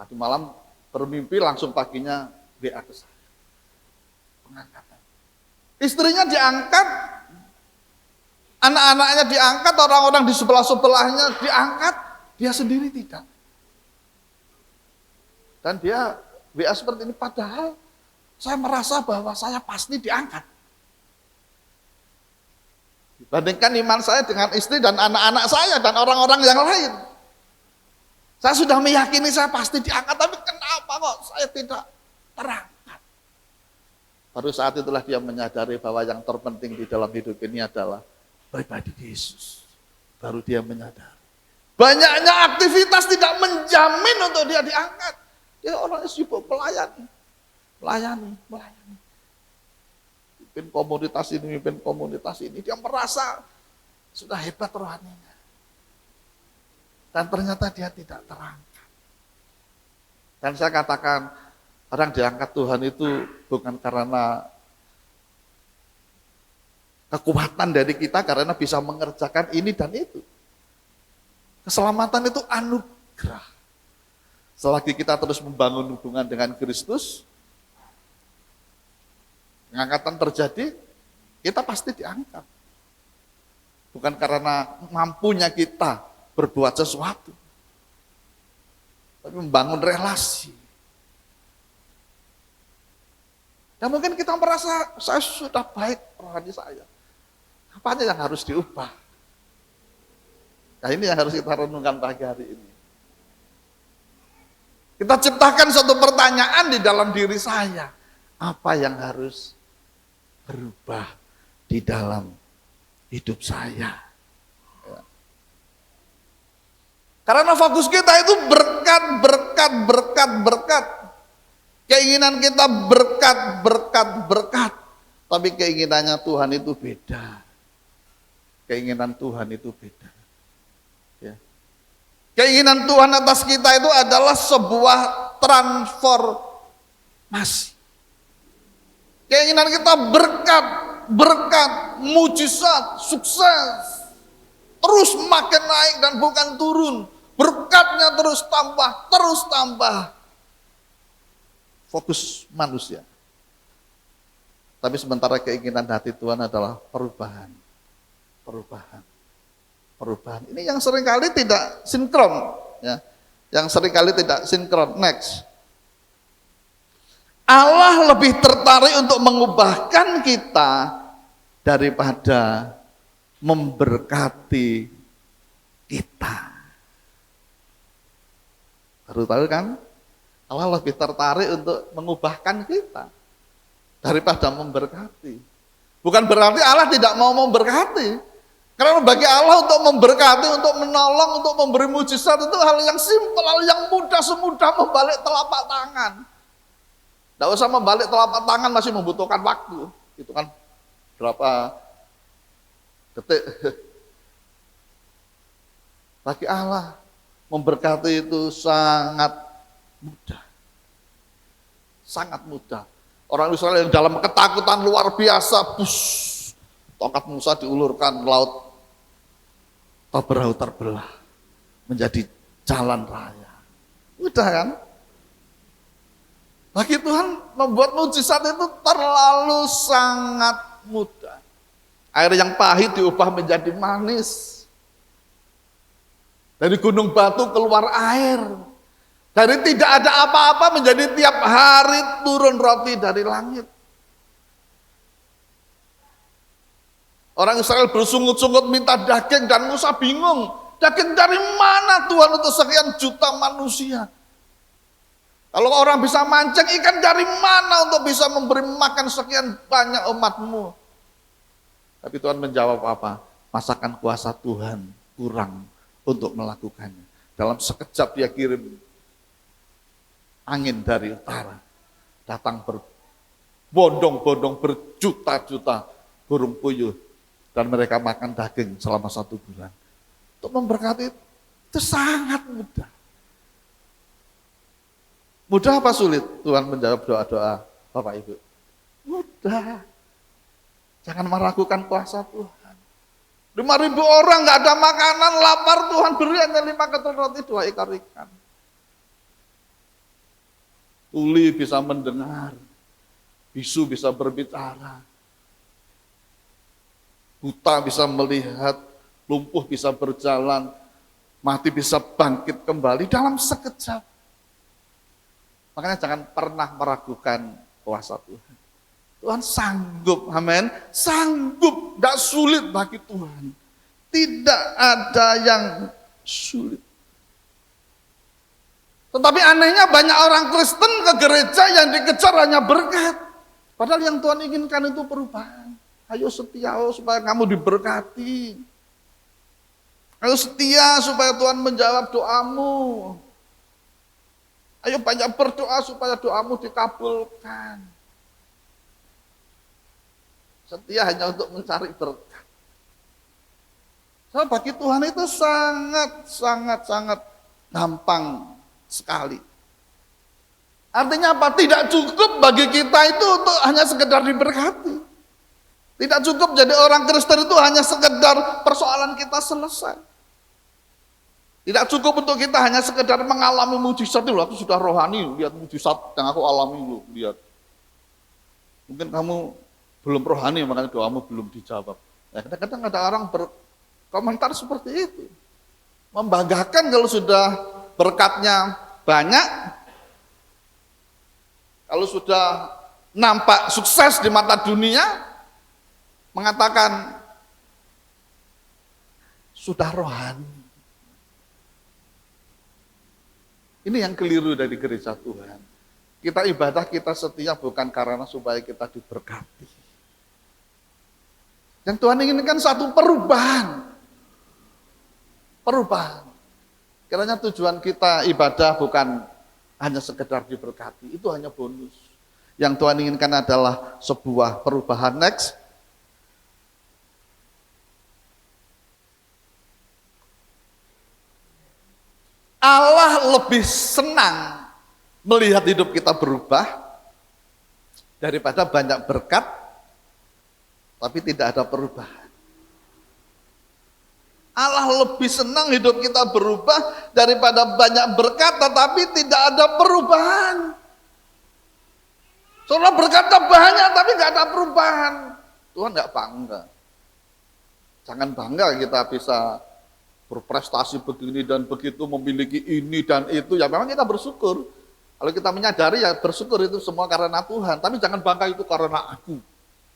Tadi malam bermimpi langsung paginya WA ke saya. Pengangkatan. Istrinya diangkat, anak-anaknya diangkat, orang-orang di sebelah-sebelahnya diangkat, dia sendiri tidak. Dan dia WA seperti ini, padahal saya merasa bahwa saya pasti diangkat. Dibandingkan iman saya dengan istri dan anak-anak saya dan orang-orang yang lain. Saya sudah meyakini saya pasti diangkat, tapi kenapa kok saya tidak terangkat? Baru saat itulah dia menyadari bahwa yang terpenting di dalam hidup ini adalah pribadi Yesus. Baru dia menyadari. Banyaknya aktivitas tidak menjamin untuk dia diangkat. Dia orang yang sibuk melayani. Mimpin komunitas ini, dia merasa sudah hebat rohaninya. Dan ternyata dia tidak terangkat. Dan saya katakan, orang diangkat Tuhan itu bukan karena kekuatan dari kita, karena bisa mengerjakan ini dan itu. Keselamatan itu anugerah. Selagi kita terus membangun hubungan dengan Kristus, pengangkatan terjadi, kita pasti diangkat. Bukan karena mampunya kita berbuat sesuatu, tapi membangun relasi. Dan mungkin kita merasa, saya sudah baik rohani saya. Apanya yang harus diubah? Nah ini yang harus kita renungkan pagi hari ini. Kita ciptakan suatu pertanyaan di dalam diri saya. Apa yang harus berubah di dalam hidup saya? Ya. Karena fokus kita itu berkat. Keinginan kita berkat. Tapi keinginannya Tuhan itu beda. Keinginan Tuhan itu beda. Ya. Keinginan Tuhan atas kita itu adalah sebuah transformasi. Keinginan kita berkat, mujizat, sukses. Terus makin naik dan bukan turun. Berkatnya terus tambah. Fokus manusia. Tapi sementara keinginan hati Tuhan adalah perubahan. Ini yang seringkali tidak sinkron, ya. Yang seringkali tidak sinkron. Next, Allah lebih tertarik untuk mengubahkan kita daripada memberkati kita. Baru tahu kan? Allah lebih tertarik untuk mengubahkan kita daripada memberkati. Bukan berarti Allah tidak mau memberkati. Karena bagi Allah untuk memberkati, untuk menolong, untuk memberi mujizat itu hal yang simpel, hal yang mudah, semudah membalik telapak tangan. Tidak usah membalik telapak tangan, masih membutuhkan waktu. Itu kan berapa detik. Bagi Allah memberkati itu sangat mudah. Sangat mudah. Orang Israel yang dalam ketakutan luar biasa, tongkat Musa diulurkan, laut terbelah menjadi jalan raya. Mudah kan? Bagi Tuhan membuat mujizat itu terlalu sangat mudah. Air yang pahit diubah menjadi manis. Dari gunung batu keluar air. Dari tidak ada apa-apa menjadi tiap hari turun roti dari langit. Orang Israel bersungut-sungut minta daging dan Musa bingung. Daging dari mana Tuhan untuk sekian juta manusia? Kalau orang bisa mancing ikan dari mana untuk bisa memberi makan sekian banyak umatmu? Tapi Tuhan menjawab apa? Masakan kuasa Tuhan kurang untuk melakukannya. Dalam sekejap dia kirim angin dari utara. Datang berbondong-bondong berjuta-juta burung puyuh. Dan mereka makan daging selama 1 bulan. Untuk memberkati itu sangat mudah. Mudah apa sulit? Tuhan menjawab doa-doa Bapak Ibu. Mudah. Jangan meragukan kuasa Tuhan. 5.000 orang nggak ada makanan, lapar, Tuhan beri hanya 5 ketupat roti 2 ekor ikan. Tuli bisa mendengar, bisu bisa berbicara, buta bisa melihat, lumpuh bisa berjalan, mati bisa bangkit kembali dalam sekejap. Makanya jangan pernah meragukan kuasa Tuhan. Tuhan sanggup, amin. Sanggup, tidak sulit bagi Tuhan. Tidak ada yang sulit. Tetapi anehnya banyak orang Kristen ke gereja yang dikejar hanya berkat. Padahal yang Tuhan inginkan itu perubahan. Ayo setia supaya kamu diberkati. Ayo setia supaya Tuhan menjawab doamu. Ayo banyak berdoa supaya doamu dikabulkan. Setia hanya untuk mencari berkat. So, bagi Tuhan itu sangat gampang sekali. Artinya apa? Tidak cukup bagi kita itu untuk hanya sekedar diberkati. Tidak cukup jadi orang Kristen itu hanya sekedar persoalan kita selesai. Tidak cukup untuk kita hanya sekedar mengalami mujizat. Loh, aku sudah rohani, lihat mujizat yang aku alami, loh, lihat. Mungkin kamu belum rohani, makanya doamu belum dijawab. Ya, kadang-kadang ada orang berkomentar seperti itu. Membanggakan kalau sudah berkatnya banyak, kalau sudah nampak sukses di mata dunia, mengatakan sudah rohani. Ini yang keliru dari gereja Tuhan. Kita ibadah, kita setia bukan karena supaya kita diberkati. Yang Tuhan inginkan satu perubahan. Perubahan. Kiranya tujuan kita ibadah bukan hanya sekedar diberkati, itu hanya bonus. Yang Tuhan inginkan adalah sebuah perubahan. Next. Allah lebih senang melihat hidup kita berubah daripada banyak berkat tapi tidak ada perubahan. Allah lebih senang hidup kita berubah daripada banyak berkat tetapi tidak ada perubahan. Soalnya berkata banyak tapi nggak ada perubahan. Tuhan nggak bangga. Jangan bangga kita bisa berprestasi begini dan begitu, memiliki ini dan itu, ya memang kita bersyukur. Kalau kita menyadari ya bersyukur itu semua karena Tuhan, tapi jangan bangga itu karena aku,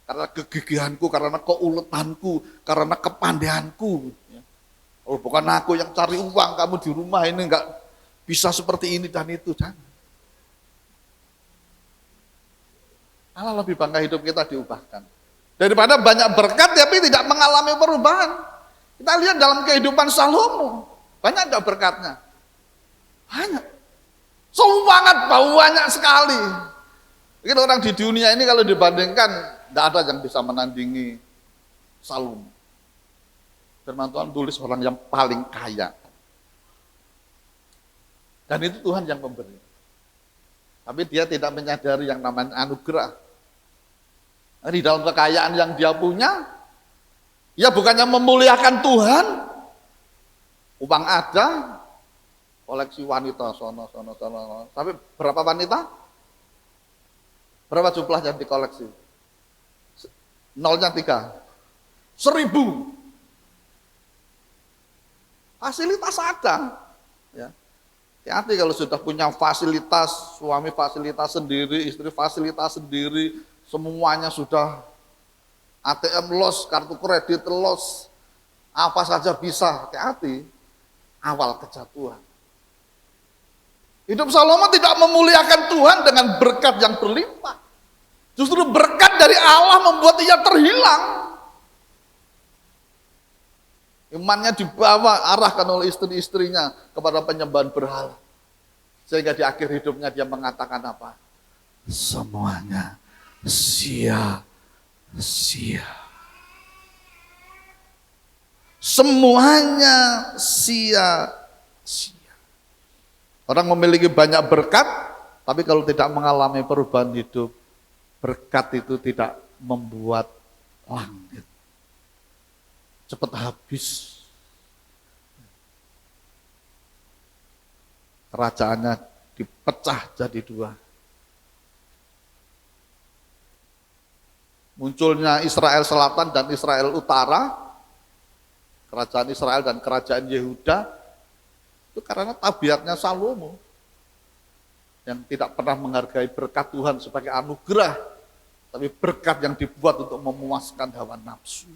karena kegigihanku, karena keuletanku, karena kepandaianku. Oh, bukan aku yang cari uang, kamu di rumah ini enggak bisa seperti ini dan itu, jangan. Allah lebih bangga hidup kita diubahkan daripada banyak berkat tapi tidak mengalami perubahan. Kita lihat dalam kehidupan Salomo, banyak enggak berkatnya? Banyak. Sangat banyak sekali. Mungkin orang di dunia ini kalau dibandingkan, enggak ada yang bisa menandingi Salomo. Firman Tuhan tulis orang yang paling kaya. Dan itu Tuhan yang memberi. Tapi dia tidak menyadari yang namanya anugerah. Di dalam kekayaan yang dia punya, ya bukannya memuliakan Tuhan, uang ada, koleksi wanita, sono. Tapi berapa wanita? Berapa jumlah yang dikoleksi? Nolnya 3. 1000. Fasilitas ada. Ya. Hati-hati kalau sudah punya fasilitas, suami fasilitas sendiri, istri fasilitas sendiri, semuanya sudah ATM los, kartu kredit los, apa saja bisa. Hati-hati, awal kejatuhan. Hidup Salomo tidak memuliakan Tuhan dengan berkat yang berlimpah. Justru berkat dari Allah membuat ia terhilang. Imannya dibawa, arahkan oleh istri-istrinya kepada penyembahan berhala. Sehingga di akhir hidupnya dia mengatakan apa? Semuanya sia-sia. Semuanya sia-sia. Orang memiliki banyak berkat, tapi kalau tidak mengalami perubahan hidup, berkat itu tidak membuat langit. Cepat habis. Kerajaannya dipecah jadi dua. Munculnya Israel Selatan dan Israel Utara, kerajaan Israel dan kerajaan Yehuda, itu karena tabiatnya Salomo yang tidak pernah menghargai berkat Tuhan sebagai anugerah, tapi berkat yang dibuat untuk memuaskan hawa nafsu.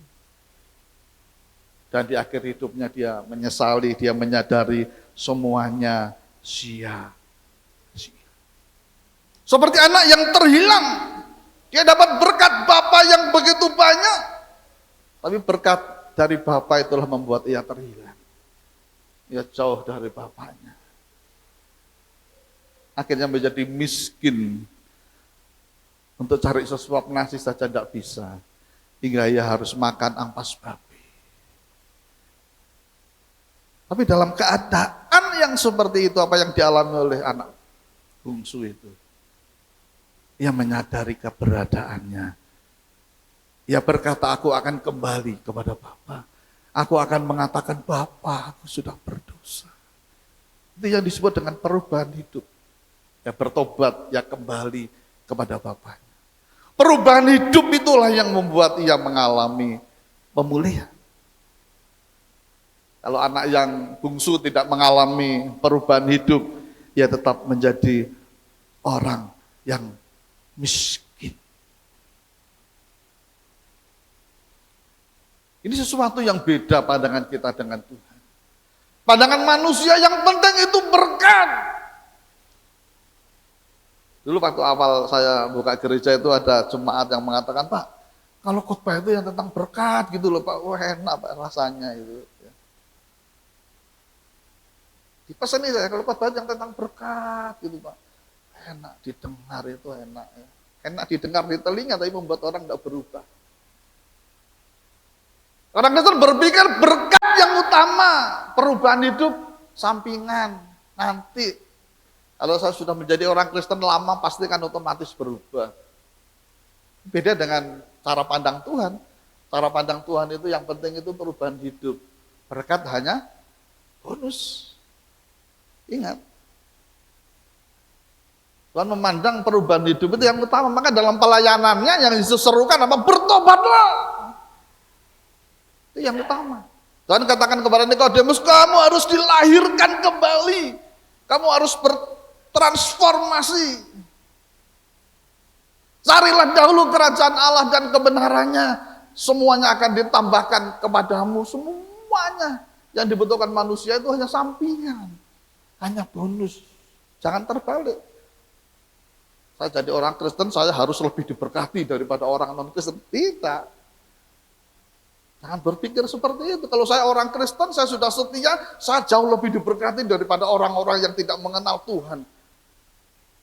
Dan di akhir hidupnya dia menyesali, dia menyadari semuanya sia-sia. Seperti anak yang terhilang, dia dapat berkat Bapa yang begitu banyak, tapi berkat dari Bapa itulah membuat ia terhilang. Ia jauh dari bapaknya. Akhirnya menjadi miskin. Untuk cari sesuap nasi saja tidak bisa. Hingga ia harus makan ampas babi. Tapi dalam keadaan yang seperti itu, apa yang dialami oleh anak bungsu itu? Ia menyadari keberadaannya. Ia berkata, aku akan kembali kepada Bapa. Aku akan mengatakan, Bapa, aku sudah berdosa. Itu yang disebut dengan perubahan hidup. Ya bertobat, ya kembali kepada Bapaknya. Perubahan hidup itulah yang membuat ia mengalami pemulihan. Kalau anak yang bungsu tidak mengalami perubahan hidup, ia tetap menjadi orang yang miskin. Ini sesuatu yang beda pandangan kita dengan Tuhan. Pandangan manusia yang penting itu berkat. Dulu waktu awal saya buka gereja itu ada jemaat yang mengatakan, Pak, kalau khotbah itu yang tentang berkat gitu loh Pak, wah enak Pak rasanya itu. Dipesan nih saya, kalau khotbah yang tentang berkat gitu Pak, enak didengar itu enak. Ya. Enak didengar di telinga tapi membuat orang tidak berubah. Orang Kristen berpikir berkat yang utama, perubahan hidup sampingan, nanti. Kalau saya sudah menjadi orang Kristen lama, pasti kan otomatis berubah. Beda dengan cara pandang Tuhan. Cara pandang Tuhan itu yang penting itu perubahan hidup. Berkat hanya bonus. Ingat. Tuhan memandang perubahan hidup itu yang utama. Maka dalam pelayanannya yang diserukan apa? Bertobatlah. Itu yang utama. Tuhan katakan kepada Nikodemus, kamu harus dilahirkan kembali. Kamu harus bertransformasi. Carilah dahulu kerajaan Allah dan kebenarannya. Semuanya akan ditambahkan kepadamu. Semuanya yang dibutuhkan manusia itu hanya sampingan. Hanya bonus. Jangan terbalik. Saya jadi orang Kristen, saya harus lebih diberkati daripada orang non-Kristen. Tidak. Jangan berpikir seperti itu. Kalau saya orang Kristen, saya sudah setia, saya jauh lebih diberkati daripada orang-orang yang tidak mengenal Tuhan.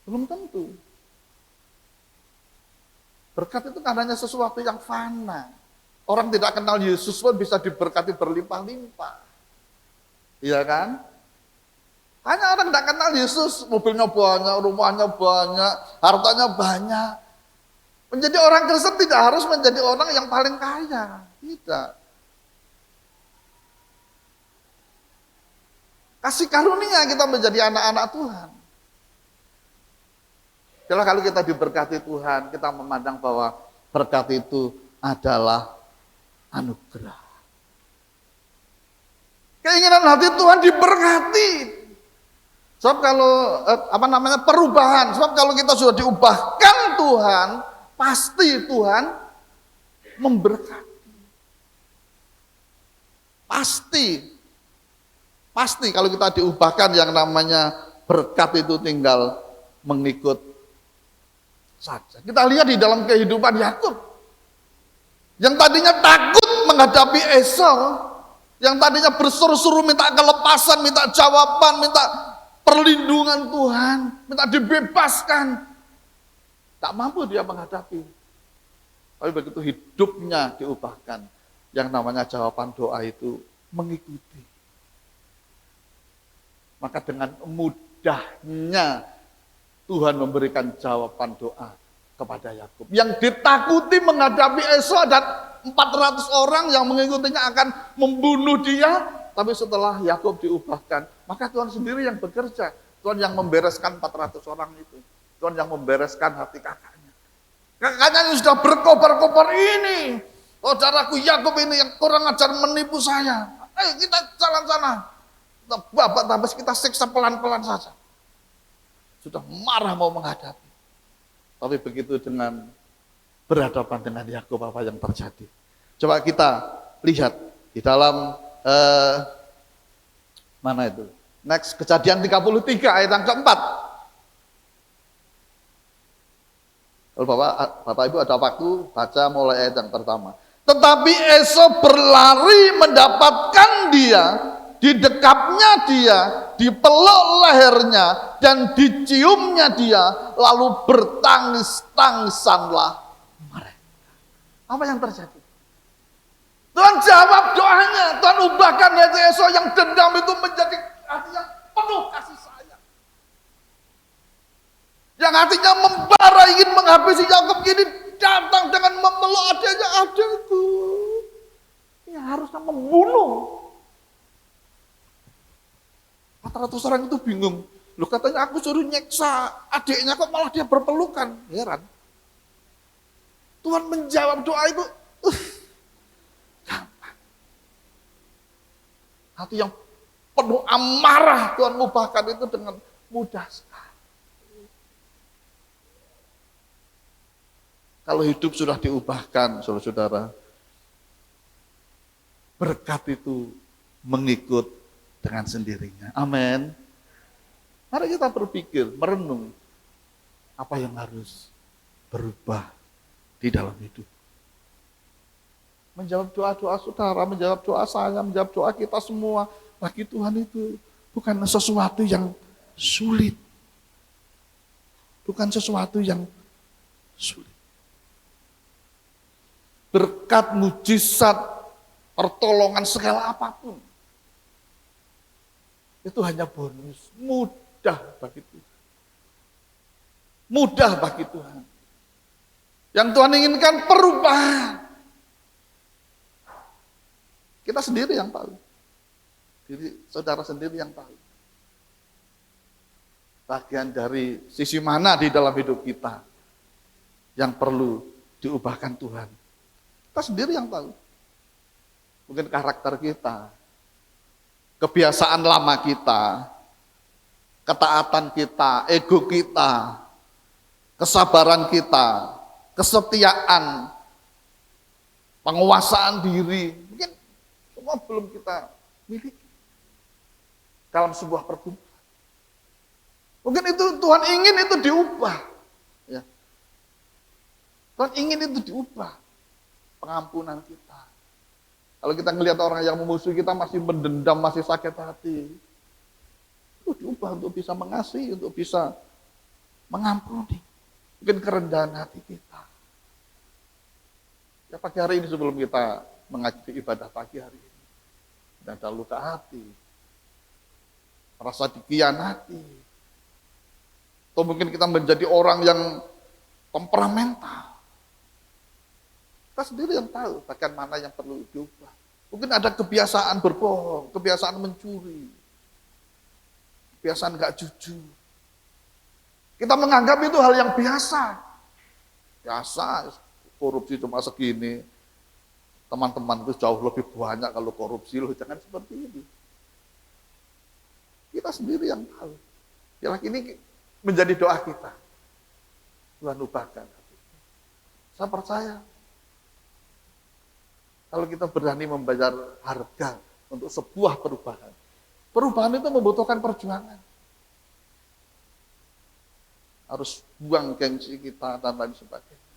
Belum tentu. Berkat itu kan hanya sesuatu yang fana. Orang tidak kenal Yesus pun bisa diberkati berlimpah-limpah. Iya kan? Hanya orang tidak kenal Yesus, mobilnya banyak, rumahnya banyak, hartanya banyak. Menjadi orang Kristen tidak harus menjadi orang yang paling kaya. Tidak. Kasih karunia kita menjadi anak-anak Tuhan. Kalau kita diberkati Tuhan, kita memandang bahwa berkat itu adalah anugerah. Keinginan hati Tuhan diberkati. Sebab kalau perubahan, sebab kalau kita sudah diubahkan Tuhan, pasti Tuhan memberkati. Pasti kalau kita diubahkan yang namanya berkat itu tinggal mengikut saja. Kita lihat di dalam kehidupan Yakub. Yang tadinya takut menghadapi Esau, yang tadinya berseru-seru minta kelepasan, minta jawaban, minta perlindungan Tuhan, minta dibebaskan. Tak mampu dia menghadapi. Tapi begitu hidupnya diubahkan, yang namanya jawaban doa itu mengikuti. Maka dengan mudahnya Tuhan memberikan jawaban doa kepada Yakub. Yang ditakuti menghadapi Esau dan 400 orang yang mengikutinya akan membunuh dia. Tapi setelah Yakub diubahkan, maka Tuhan sendiri yang bekerja. Tuhan yang membereskan 400 orang itu. Tuhan yang membereskan hati kakaknya. Kakaknya yang sudah berkobar-kobar ini. Saudaraku Yakub ini yang kurang ajar menipu saya. Ayo kita jalan sana. Kita babat habis, kita siksa pelan-pelan saja. Sudah marah mau menghadapi. Tapi begitu dengan berhadapan dengan Yakub, apa yang terjadi? Coba kita lihat di dalam mana itu? Next, Kejadian 33 ayat yang keempat. Kalau Bapak Ibu ada waktu, baca mulai ayat yang pertama. Tetapi Esau berlari mendapatkan dia, didekapnya dia, dipeluk lehernya, dan diciumnya dia, lalu bertangis-tangisanlah mereka. Apa yang terjadi? Tuhan jawab doanya, Tuhan ubahkan hati Esau yang dendam itu menjadi hati yang penuh kasih sayang. Yang hatinya membara ingin menghabisi Yakub, ini datang dengan memeluk adiknya, adikku. Ini harusnya membunuh. 400 orang itu bingung. Loh katanya aku suruh nyeksa adiknya, kok malah dia berpelukan. Heran. Tuhan menjawab doa itu. Gampang. Hati yang penuh amarah Tuhan ubahkan itu dengan mudah sekali. Kalau hidup sudah diubahkan, saudara-saudara, berkat itu mengikut dengan sendirinya. Amin. Mari kita berpikir, merenung apa yang harus berubah di dalam hidup. Menjawab doa-doa saudara, menjawab doa saya, menjawab doa kita semua. Bagi Tuhan itu bukan sesuatu yang sulit. Bukan sesuatu yang sulit. Berkat, mujizat, pertolongan segala apapun. Itu hanya bonus, mudah bagi Tuhan. Mudah bagi Tuhan. Yang Tuhan inginkan perubahan. Kita sendiri yang tahu. Diri saudara sendiri yang tahu. Bagian dari sisi mana di dalam hidup kita yang perlu diubahkan Tuhan. Kita sendiri yang tahu. Mungkin karakter kita, kebiasaan lama kita, ketaatan kita, ego kita, kesabaran kita, kesetiaan, penguasaan diri, mungkin semua belum kita miliki dalam sebuah pergumulan. Mungkin itu Tuhan ingin itu diubah. Ya. Tuhan ingin itu diubah. Pengampunan kita. Kalau kita melihat orang yang memusuhi kita masih mendendam, masih sakit hati, itu diubah untuk bisa mengasihi, untuk bisa mengampuni. Mungkin kerendahan hati kita. Ya pagi hari ini sebelum kita mengakhiri ibadah pagi hari ini, dan ada luka hati, merasa dikhianati, atau mungkin kita menjadi orang yang temperamental. Kita sendiri yang tahu bagian mana yang perlu diubah. Mungkin ada kebiasaan berbohong, kebiasaan mencuri, kebiasaan gak jujur. Kita menganggap itu hal yang biasa. Biasa, korupsi cuma segini. Teman-teman itu jauh lebih banyak kalau korupsi, loh jangan seperti ini. Kita sendiri yang tahu. Yang ini menjadi doa kita. Tuhan ubahkan. Saya percaya Kalau kita berani membayar harga untuk sebuah perubahan. Perubahan itu membutuhkan perjuangan. Harus buang gengsi kita dan lain sebagainya.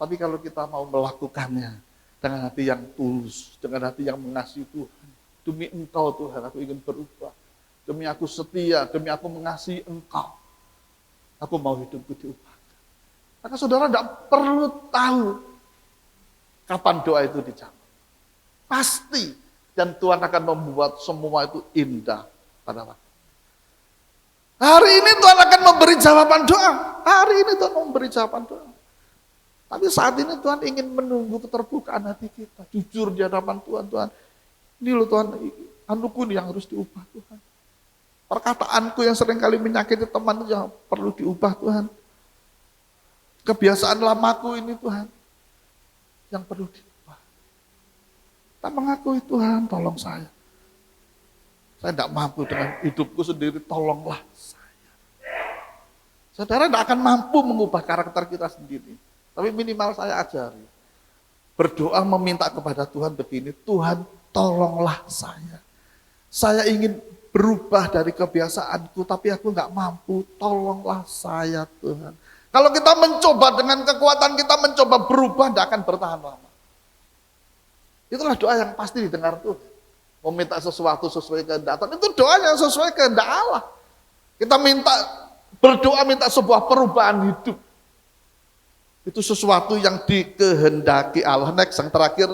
Tapi kalau kita mau melakukannya dengan hati yang tulus, dengan hati yang mengasihi Tuhan. Demi Engkau Tuhan, aku ingin berubah. Demi aku setia, demi aku mengasihi Engkau. Aku mau hidupku diubahkan. Maka saudara tidak perlu tahu kapan doa itu dijawab. Pasti. Dan Tuhan akan membuat semua itu indah pada waktu. Hari ini Tuhan akan memberi jawaban doa. Hari ini Tuhan memberi jawaban doa. Tapi saat ini Tuhan ingin menunggu keterbukaan hati kita. Jujur di hadapan Tuhan. Tuhan, ini loh Tuhan, anuku yang harus diubah Tuhan. Perkataanku yang seringkali menyakiti teman yang perlu diubah Tuhan. Kebiasaan lamaku ini Tuhan, yang perlu diubah. Tak mengakui Tuhan, tolong saya. Saya tidak mampu dengan hidupku sendiri, tolonglah saya. Saudara tidak akan mampu mengubah karakter kita sendiri. Tapi minimal saya ajari. Berdoa meminta kepada Tuhan begini, Tuhan tolonglah saya. Saya ingin berubah dari kebiasaanku, tapi aku nggak mampu, tolonglah saya Tuhan. Kalau kita mencoba dengan kekuatan kita mencoba berubah, tidak akan bertahan lama. Itulah doa yang pasti didengar Tuhan. Meminta sesuatu sesuai kehendak Tuhan, itu doa yang sesuai kehendak Allah. Kita berdoa minta sebuah perubahan hidup. Itu sesuatu yang dikehendaki Allah. Next, yang terakhir.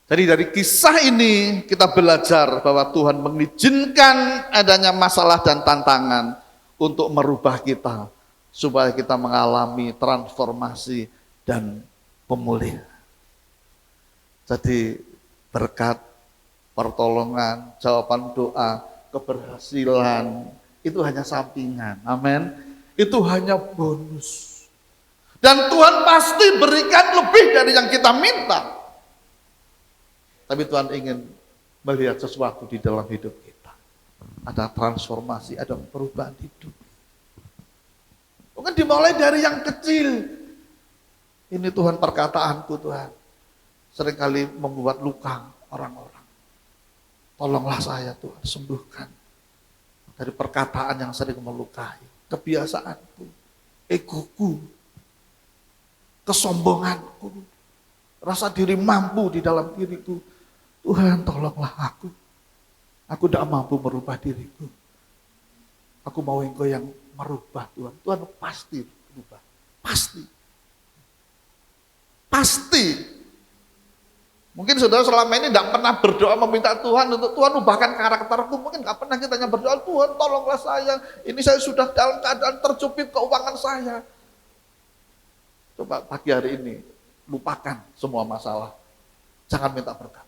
Jadi dari kisah ini kita belajar bahwa Tuhan mengizinkan adanya masalah dan tantangan untuk merubah kita. Supaya kita mengalami transformasi dan pemulihan. Jadi berkat, pertolongan, jawaban doa, keberhasilan, itu hanya sampingan. Amin. Itu hanya bonus. Dan Tuhan pasti berikan lebih dari yang kita minta. Tapi Tuhan ingin melihat sesuatu di dalam hidup kita. Ada transformasi, ada perubahan hidup. Mungkin dimulai dari yang kecil. Ini Tuhan perkataanku Tuhan. Seringkali membuat luka orang-orang. Tolonglah saya Tuhan, sembuhkan. Dari perkataan yang sering melukai. Kebiasaanku, egoku, kesombonganku, rasa diri mampu di dalam diriku. Tuhan tolonglah aku. Aku tidak mampu merubah diriku. Aku mau Engkau yang merubah Tuhan. Tuhan pasti berubah. Pasti. Pasti. Mungkin saudara selama ini tidak pernah berdoa meminta Tuhan untuk Tuhan ubahkan karakterku. Mungkin tidak pernah kita berdoa, Tuhan tolonglah saya. Ini saya sudah dalam keadaan terjepit keuangan saya. Coba pagi hari ini, lupakan semua masalah. Jangan minta berkat.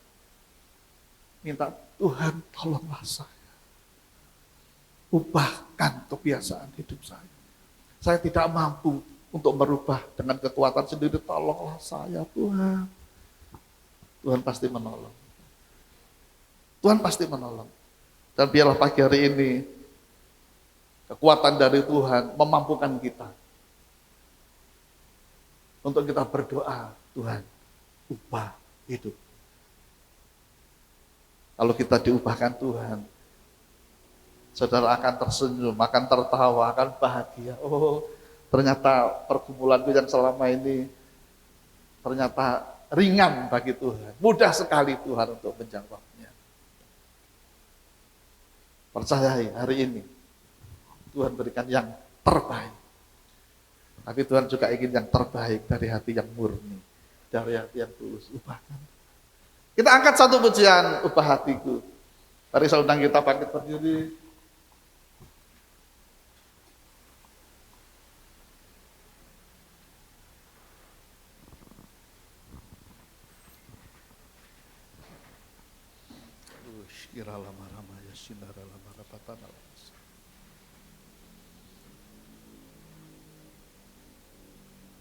Minta Tuhan tolonglah saya. Ubahkan kebiasaan hidup saya. Saya tidak mampu untuk merubah dengan kekuatan sendiri. Tolonglah saya Tuhan. Tuhan pasti menolong. Tuhan pasti menolong. Dan biarlah pagi hari ini kekuatan dari Tuhan memampukan kita untuk kita berdoa, Tuhan, ubah hidup. Kalau kita diubahkan Tuhan, saudara akan tersenyum, akan tertawa, akan bahagia. Oh, ternyata pergumulanku yang selama ini ternyata ringan bagi Tuhan. Mudah sekali Tuhan untuk menjawabnya. Percayai hari ini Tuhan berikan yang terbaik. Tapi Tuhan juga ingin yang terbaik dari hati yang murni, dari hati yang tulus. Ubahkan. Kita angkat satu pujian, ubah hatiku. Mari saya undang kita bangkit berdiri.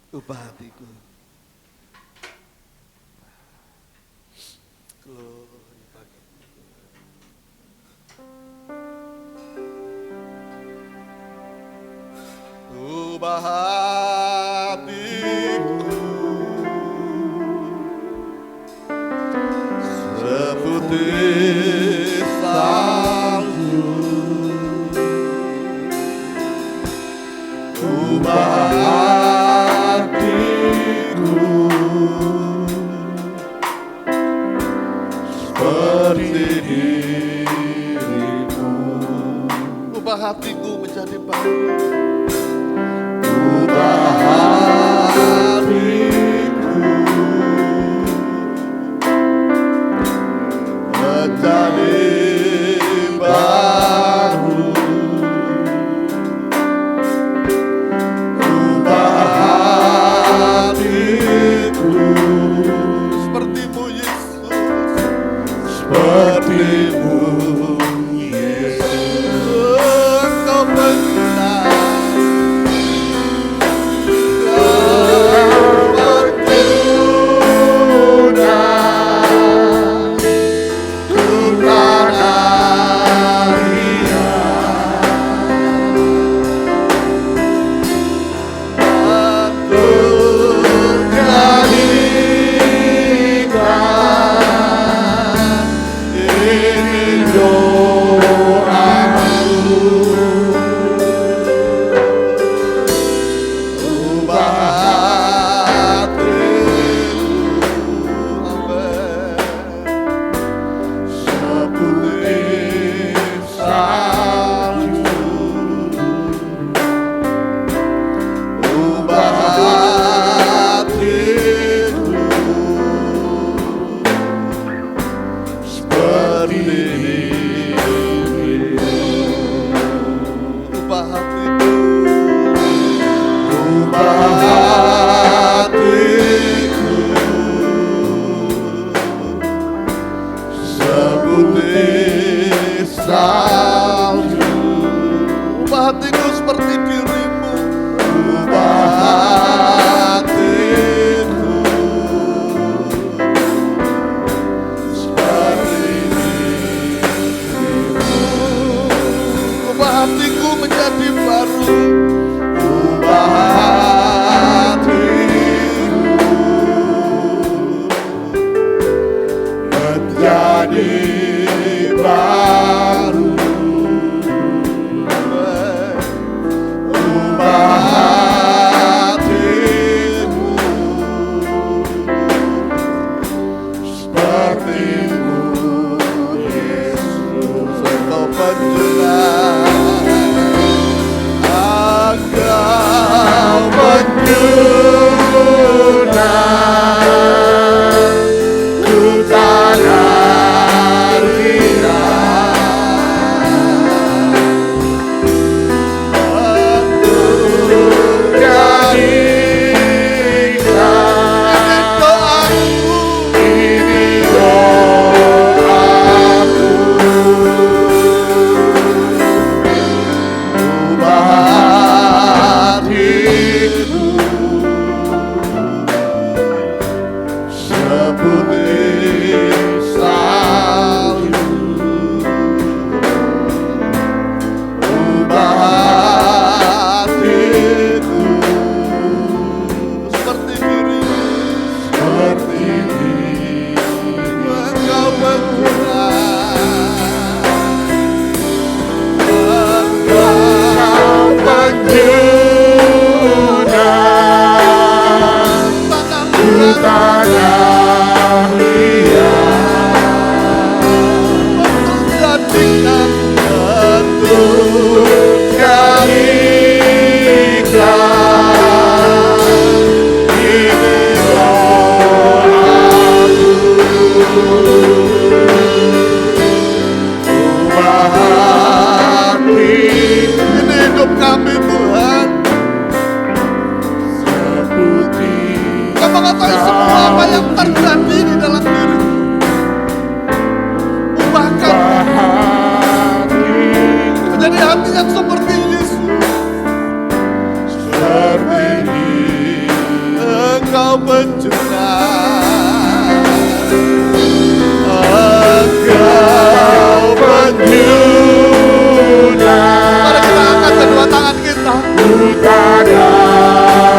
Ubah hatiku. Glory bagi ubah hatiku. hatiku menjadi baru. Ubah hatiku menjadi baru. Ubah hatiku seperti-Mu Yesus, seperti-Mu Yesus. Engkau benar, ubah hatiku seperti diri-Mu. Ubah hatiku seperti diri-Mu. Ubah hatiku menjadi baru. Ubah hatiku menjadi baru.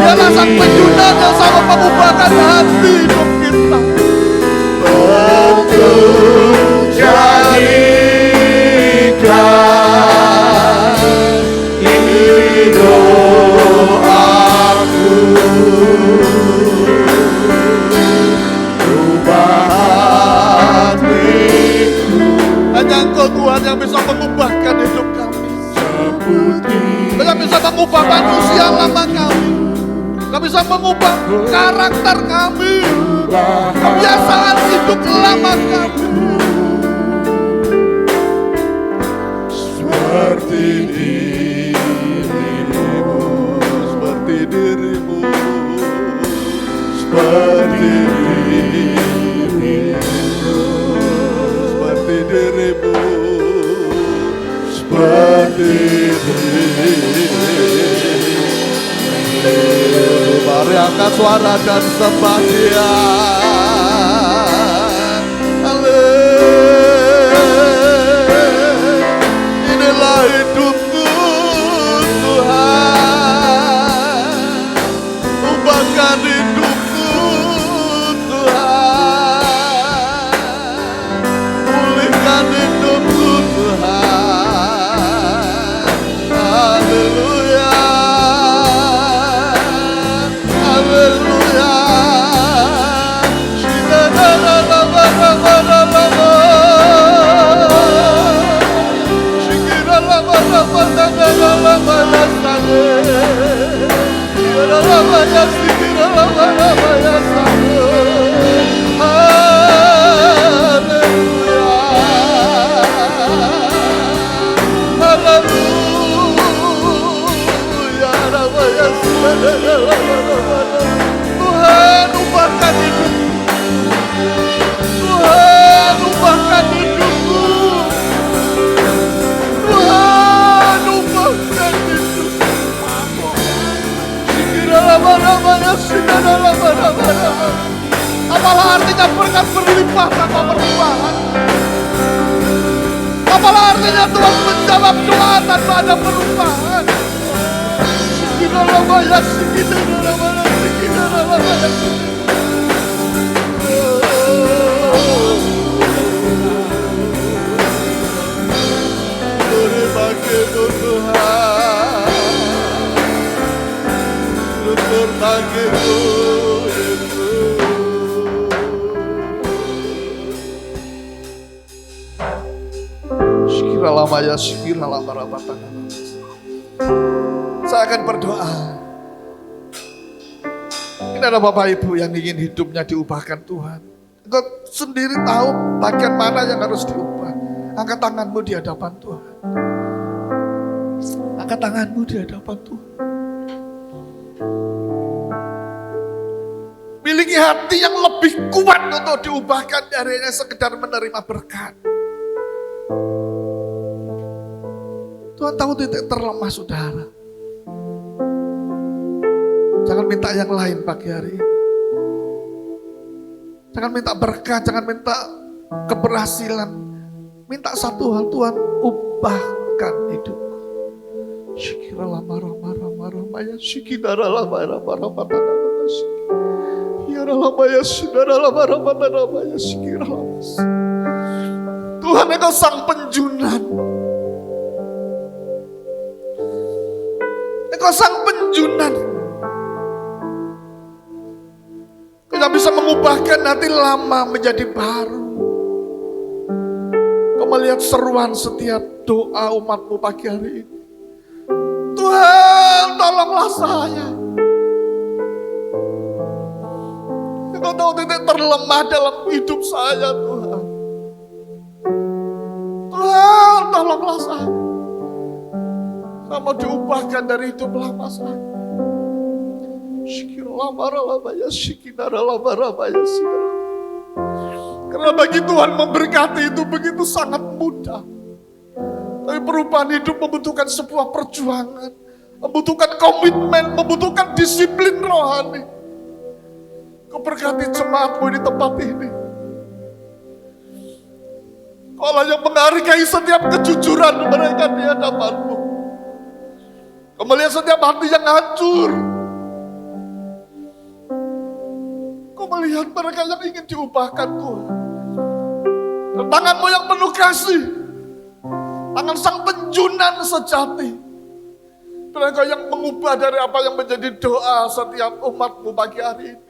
Dialah sang penjuna yang sama mengubahkan hati hidup kita. Betul jadikan ini doaku. Ubah hatiku. Hanya Engkau Tuhan yang bisa mengubahkan hidup kami. Engkau bisa mengubah karakter kami, kebiasaan hidup lama kami. Seperti dirimu, seperti dirimu, seperti dirimu, seperti dirimu, seperti dirimu. Mari angkat suara dan sembah Dia. Inilah hidupku Tuhan, ubahkan hidupku Tuhan, pulihkan hidupku Tuhan. Haleluya, haleluya. Tuhan, ubahkan hidupku. Tuhan, ubahkan hidupku. Tuhan, ubahkan hidupku. Apalah artinya berkat berlimpah tanpa perubahan? Apalah artinya Tuhan menjawab doa tanpa ada perubahan? Terima kasih Tuhan, terima Saya akan berdoa. Ini ada Bapak Ibu yang ingin hidupnya diubahkan Tuhan. Engkau sendiri tahu bagian mana yang harus diubah. Angkat tanganmu di hadapan Tuhan. Angkat tanganmu di hadapan Tuhan. Miliki hati yang lebih kuat untuk diubahkan dari hanya sekedar menerima berkat. Tuhan tahu titik terlemah saudara. Jangan minta yang lain pagi hari ini. Jangan minta berkat, jangan minta keberhasilan. Minta satu hal, Tuhan, ubahkan hidupku. Syikirallah marah-marah-marah-marah. Syikirallah marah-marah-marah-marah. Syikirallah marah-marah-marah-marah. Syikirallah. Tuhan, Engkau sang penjunan. Engkau sang penjunan. Engkau bisa mengubahkan hati lama menjadi baru. Kau melihat seruan setiap doa umatmu pagi hari ini. Tuhan, tolonglah saya. Engkau tahu titik terlemah dalam hidup saya, Tuhan. Tuhan, tolonglah saya. Saya mau diubahkan dari hidup lama saya. Karena bagi Tuhan memberkati itu begitu sangat mudah. Tapi perubahan hidup membutuhkan sebuah perjuangan, membutuhkan komitmen, membutuhkan disiplin rohani. Kau berkati jemaatmu di tempat ini. Kaulah yang menghargai setiap kejujuran mereka di hadapanmu. Kau melihat setiap hati yang hancur. Kau melihat mereka yang ingin diubahkan Tuhan. Dan tanganmu yang penuh kasih. Tangan sang penjunan sejati. Dan Engkau yang mengubah dari apa yang menjadi doa setiap umatmu pagi hari ini.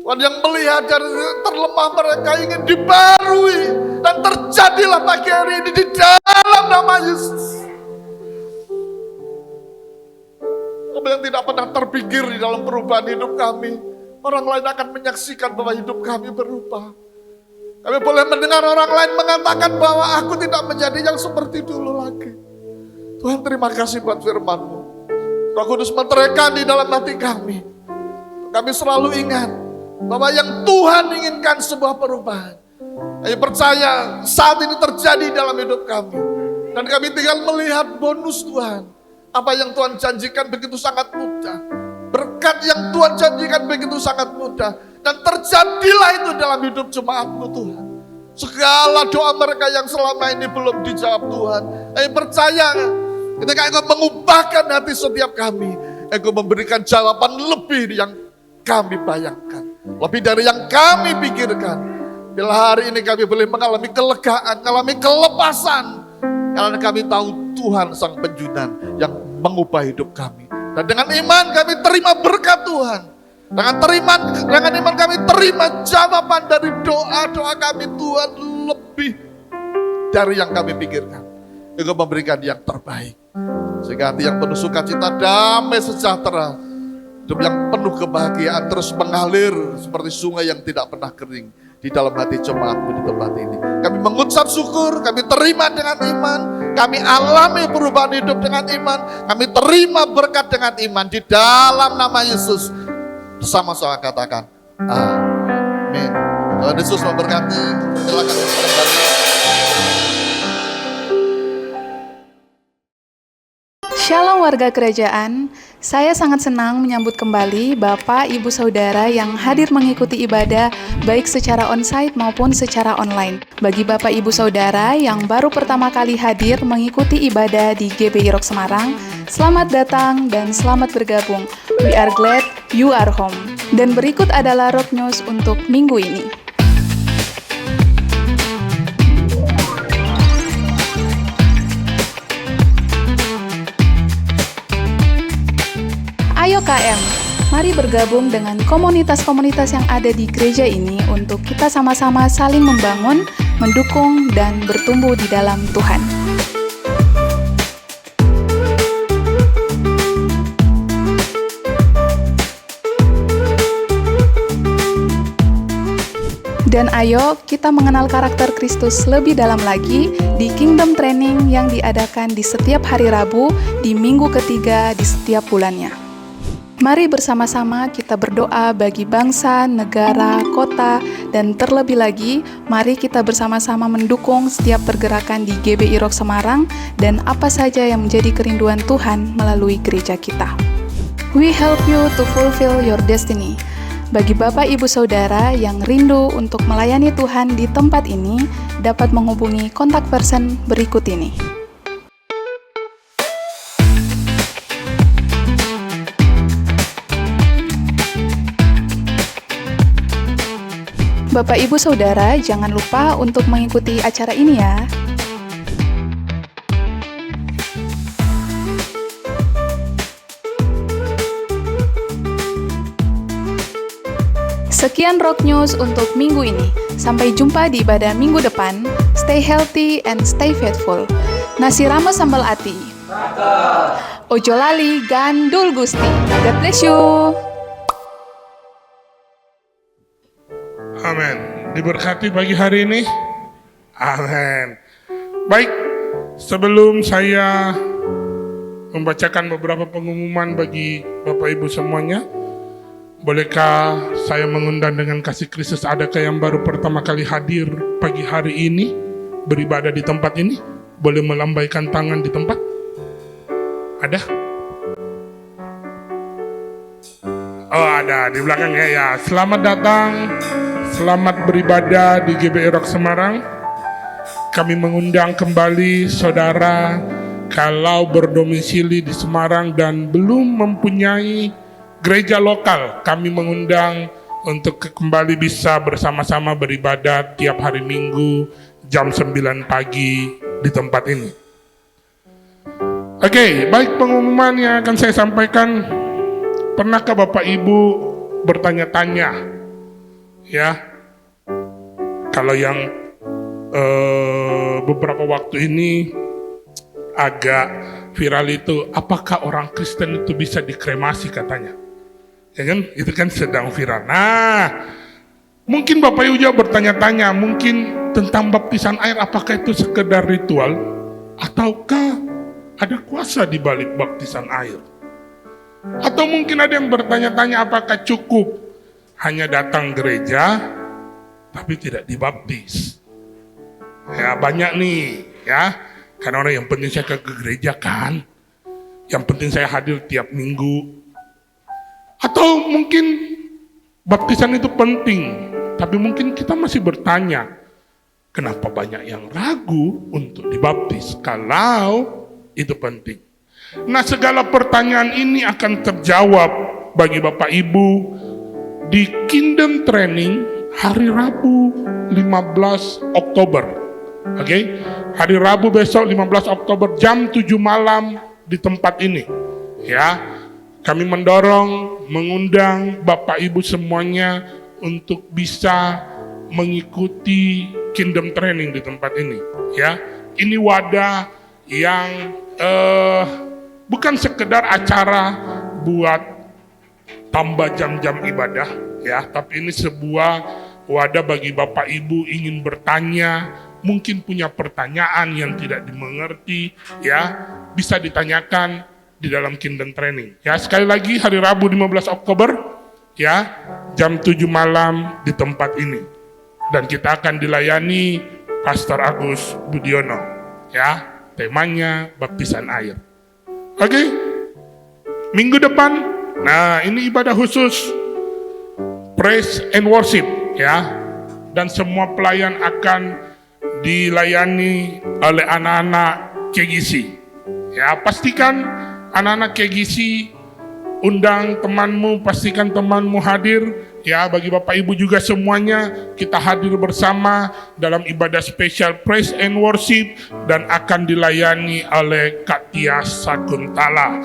Tuhan yang melihat dari terlemah mereka ingin dibarui. Dan terjadilah pagi hari ini di dalam nama Yesus. Kau yang tidak pernah terpikir di dalam perubahan hidup kami. Orang lain akan menyaksikan bahwa hidup kami berubah. Kami boleh mendengar orang lain mengatakan bahwa aku tidak menjadi yang seperti dulu lagi. Tuhan, terima kasih buat firman-Mu. Roh Kudus menteraikan di dalam hati kami. Kami selalu ingat bahwa yang Tuhan inginkan sebuah perubahan. Kami percaya saat ini terjadi dalam hidup kami. Dan kami tinggal melihat bonus Tuhan. Apa yang Tuhan janjikan begitu sangat mudah. Berkat yang Tuhan janjikan begitu sangat mudah. Dan terjadilah itu dalam hidup jemaat-Mu Tuhan. Segala doa mereka yang selama ini belum dijawab Tuhan. Kami percaya ketika Engkau mengubahkan hati setiap kami. Engkau memberikan jawaban lebih yang kami bayangkan. Lebih dari yang kami pikirkan. Bila hari ini kami boleh mengalami kelegaan, mengalami kelepasan. Karena kami tahu Tuhan Sang Penjunan yang mengubah hidup kami. Dan dengan iman kami terima berkat Tuhan. Dengan iman kami terima jawaban dari doa-doa kami Tuhan lebih dari yang kami pikirkan. Engkau memberikan yang terbaik. Sehingga hati yang penuh sukacita, damai, sejahtera, hidup yang penuh kebahagiaan terus mengalir seperti sungai yang tidak pernah kering di dalam hati jemaat-Mu di tempat ini. Kami mengucap syukur, kami terima dengan iman, kami alami perubahan hidup dengan iman, kami terima berkat dengan iman di dalam nama Yesus. Bersama-sama katakan amin. Tuhan Yesus memberkati. Silakan kembali. Shalom warga kerajaan, saya sangat senang menyambut kembali Bapak, Ibu, Saudara yang hadir mengikuti ibadah baik secara onsite maupun secara online. Bagi Bapak, Ibu, Saudara yang baru pertama kali hadir mengikuti ibadah di GBI Rock Semarang, selamat datang dan selamat bergabung. We are glad you are home. Dan berikut adalah Rock News untuk minggu ini. Ayo KM, mari bergabung dengan komunitas-komunitas yang ada di gereja ini untuk kita sama-sama saling membangun, mendukung, dan bertumbuh di dalam Tuhan. Dan ayo kita mengenal karakter Kristus lebih dalam lagi di Kingdom Training yang diadakan di setiap hari Rabu di minggu ketiga di setiap bulannya. Mari bersama-sama kita berdoa bagi bangsa, negara, kota, dan terlebih lagi, mari kita bersama-sama mendukung setiap pergerakan di GBI Rock Semarang dan apa saja yang menjadi kerinduan Tuhan melalui gereja kita. We help you to fulfill your destiny. Bagi Bapak, Ibu, Saudara yang rindu untuk melayani Tuhan di tempat ini, dapat menghubungi kontak person berikut ini. Bapak, Ibu, Saudara, jangan lupa untuk mengikuti acara ini ya. Sekian Rock News untuk minggu ini. Sampai jumpa di ibadah minggu depan. Stay healthy and stay faithful. Nasi rames sambal ati. Ojo lali gandul gusti. God bless you. Amin. Diberkati pagi hari ini. Amin. Baik, sebelum saya membacakan beberapa pengumuman bagi Bapak Ibu semuanya, bolehkah saya mengundang dengan kasih Kristus, adakah yang baru pertama kali hadir pagi hari ini beribadah di tempat ini? Boleh melambaikan tangan di tempat? Ada? Oh, ada di belakangnya ya. Selamat datang. Selamat beribadah di GBI Rock Semarang. Kami mengundang kembali saudara kalau berdomisili di Semarang dan belum mempunyai gereja lokal, kami mengundang untuk kembali bisa bersama-sama beribadah tiap hari Minggu jam 9 pagi di tempat ini. Oke, baik, pengumuman yang akan saya sampaikan. Pernahkah Bapak Ibu bertanya-tanya, ya, kalau yang beberapa waktu ini agak viral itu, apakah orang Kristen itu bisa dikremasi katanya. Ya kan, itu kan sedang viral. Nah, mungkin Bapak Ibu juga bertanya-tanya, mungkin tentang baptisan air, apakah itu sekedar ritual, ataukah ada kuasa di balik baptisan air? Atau mungkin ada yang bertanya-tanya, apakah cukup hanya datang gereja, tapi tidak dibaptis? Ya banyak nih, ya. Karena orang yang penting saya ke gereja kan, yang penting saya hadir tiap minggu. Atau mungkin baptisan itu penting, tapi mungkin kita masih bertanya, kenapa banyak yang ragu untuk dibaptis kalau itu penting. Nah, segala pertanyaan ini akan terjawab bagi Bapak Ibu di Kingdom Training hari Rabu 15 Oktober. Oke, hari Rabu besok 15 Oktober jam 7 malam di tempat ini. Ya, kami mendorong, mengundang Bapak Ibu semuanya untuk bisa mengikuti Kingdom Training di tempat ini. Ya, ini wadah yang bukan sekedar acara buat tambah jam-jam ibadah, ya, tapi ini sebuah wadah bagi Bapak Ibu ingin bertanya, mungkin punya pertanyaan yang tidak dimengerti, ya, bisa ditanyakan di dalam Kingdom Training. Ya, sekali lagi hari Rabu 15 Oktober, ya, jam 7 malam di tempat ini. Dan kita akan dilayani Pastor Agus Budiono, ya, temanya baptisan air. Oke, minggu depan, nah ini ibadah khusus praise and worship, ya, dan semua pelayan akan dilayani oleh anak-anak KGC. Ya, pastikan anak-anak KGC, undang temanmu, pastikan temanmu hadir. Ya, bagi Bapak Ibu juga semuanya, kita hadir bersama dalam ibadah spesial praise and worship dan akan dilayani oleh Kak Tia Sakuntala.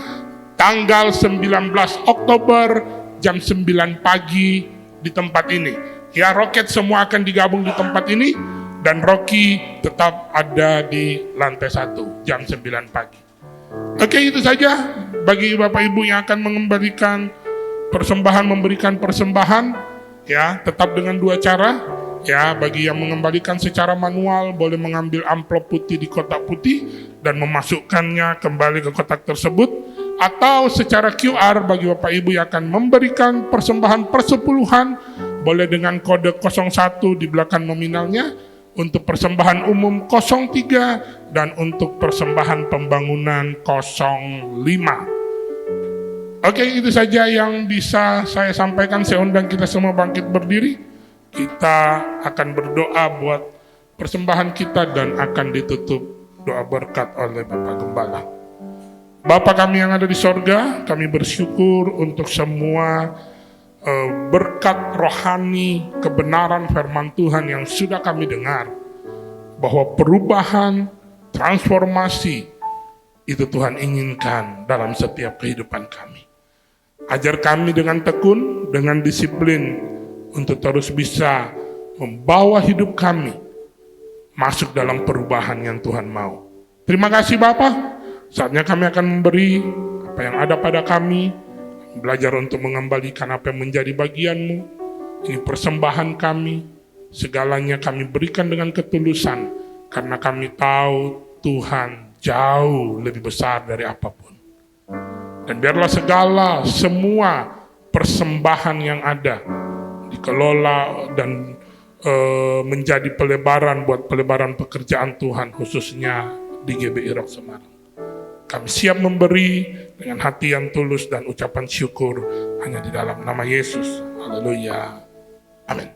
Tanggal 19 Oktober jam 9 pagi di tempat ini. Ya, Roket semua akan digabung di tempat ini dan Rocky tetap ada di lantai 1 jam 9 pagi. Oke, itu saja bagi Bapak Ibu yang akan mengembalikan persembahan, memberikan persembahan, ya, tetap dengan 2 cara. Ya, bagi yang mengembalikan secara manual boleh mengambil amplop putih di kotak putih dan memasukkannya kembali ke kotak tersebut, atau secara QR bagi Bapak Ibu yang akan memberikan persembahan persepuluhan boleh dengan kode 01 di belakang nominalnya, untuk persembahan umum 03 dan untuk persembahan pembangunan 05. Oke, itu saja yang bisa saya sampaikan. Saya undang kita semua bangkit berdiri. Kita akan berdoa buat persembahan kita dan akan ditutup doa berkat oleh Bapak Gembala. Bapa kami yang ada di sorga, kami bersyukur untuk semua berkat rohani kebenaran firman Tuhan yang sudah kami dengar, bahwa perubahan, transformasi itu Tuhan inginkan dalam setiap kehidupan kami. Ajar kami dengan tekun, dengan disiplin untuk terus bisa membawa hidup kami masuk dalam perubahan yang Tuhan mau. Terima kasih Bapa. Saatnya kami akan memberi apa yang ada pada kami, belajar untuk mengembalikan apa yang menjadi bagian-Mu. Ini persembahan kami, segalanya kami berikan dengan ketulusan, karena kami tahu Tuhan jauh lebih besar dari apapun. Dan biarlah semua persembahan yang ada dikelola dan menjadi pelebaran buat pelebaran pekerjaan Tuhan, khususnya di GBI Rock Semarang. Kami siap memberi dengan hati yang tulus dan ucapan syukur hanya di dalam nama Yesus. Haleluya. Amin.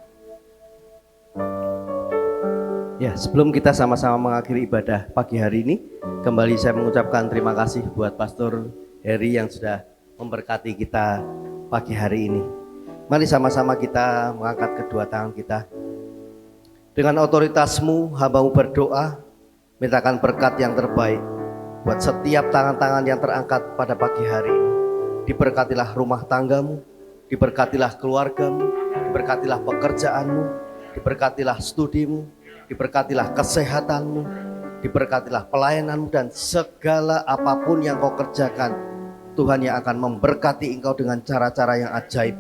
Ya, sebelum kita sama-sama mengakhiri ibadah pagi hari ini, kembali saya mengucapkan terima kasih buat Pastor Heri yang sudah memberkati kita pagi hari ini. Mari sama-sama kita mengangkat kedua tangan kita. Dengan otoritas-Mu, hamba-Mu berdoa, mintakan berkat yang terbaik buat setiap tangan-tangan yang terangkat pada pagi hari ini. Diberkatilah rumah tanggamu, diberkatilah keluargamu, diberkatilah pekerjaanmu, diberkatilah studimu, diberkatilah kesehatanmu, Diberkatilah pelayananmu dan segala apapun yang kau kerjakan. Tuhan yang akan memberkati engkau dengan cara-cara yang ajaib.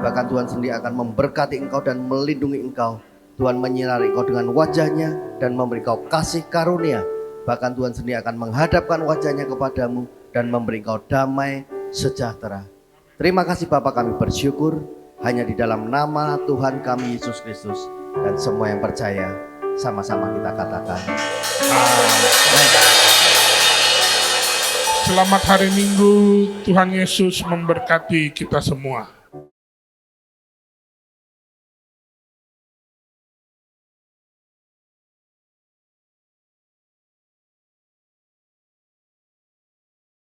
Bahkan Tuhan sendiri akan memberkati engkau dan melindungi engkau. Tuhan menyinari engkau dengan wajahnya dan memberi engkau kasih karunia. Bahkan Tuhan sendiri akan menghadapkan wajahnya kepadamu dan memberi engkau damai sejahtera. Terima kasih Bapa, kami bersyukur hanya di dalam nama Tuhan kami Yesus Kristus. Dan semua yang percaya sama-sama kita katakan amin. Selamat hari Minggu, Tuhan Yesus memberkati kita semua.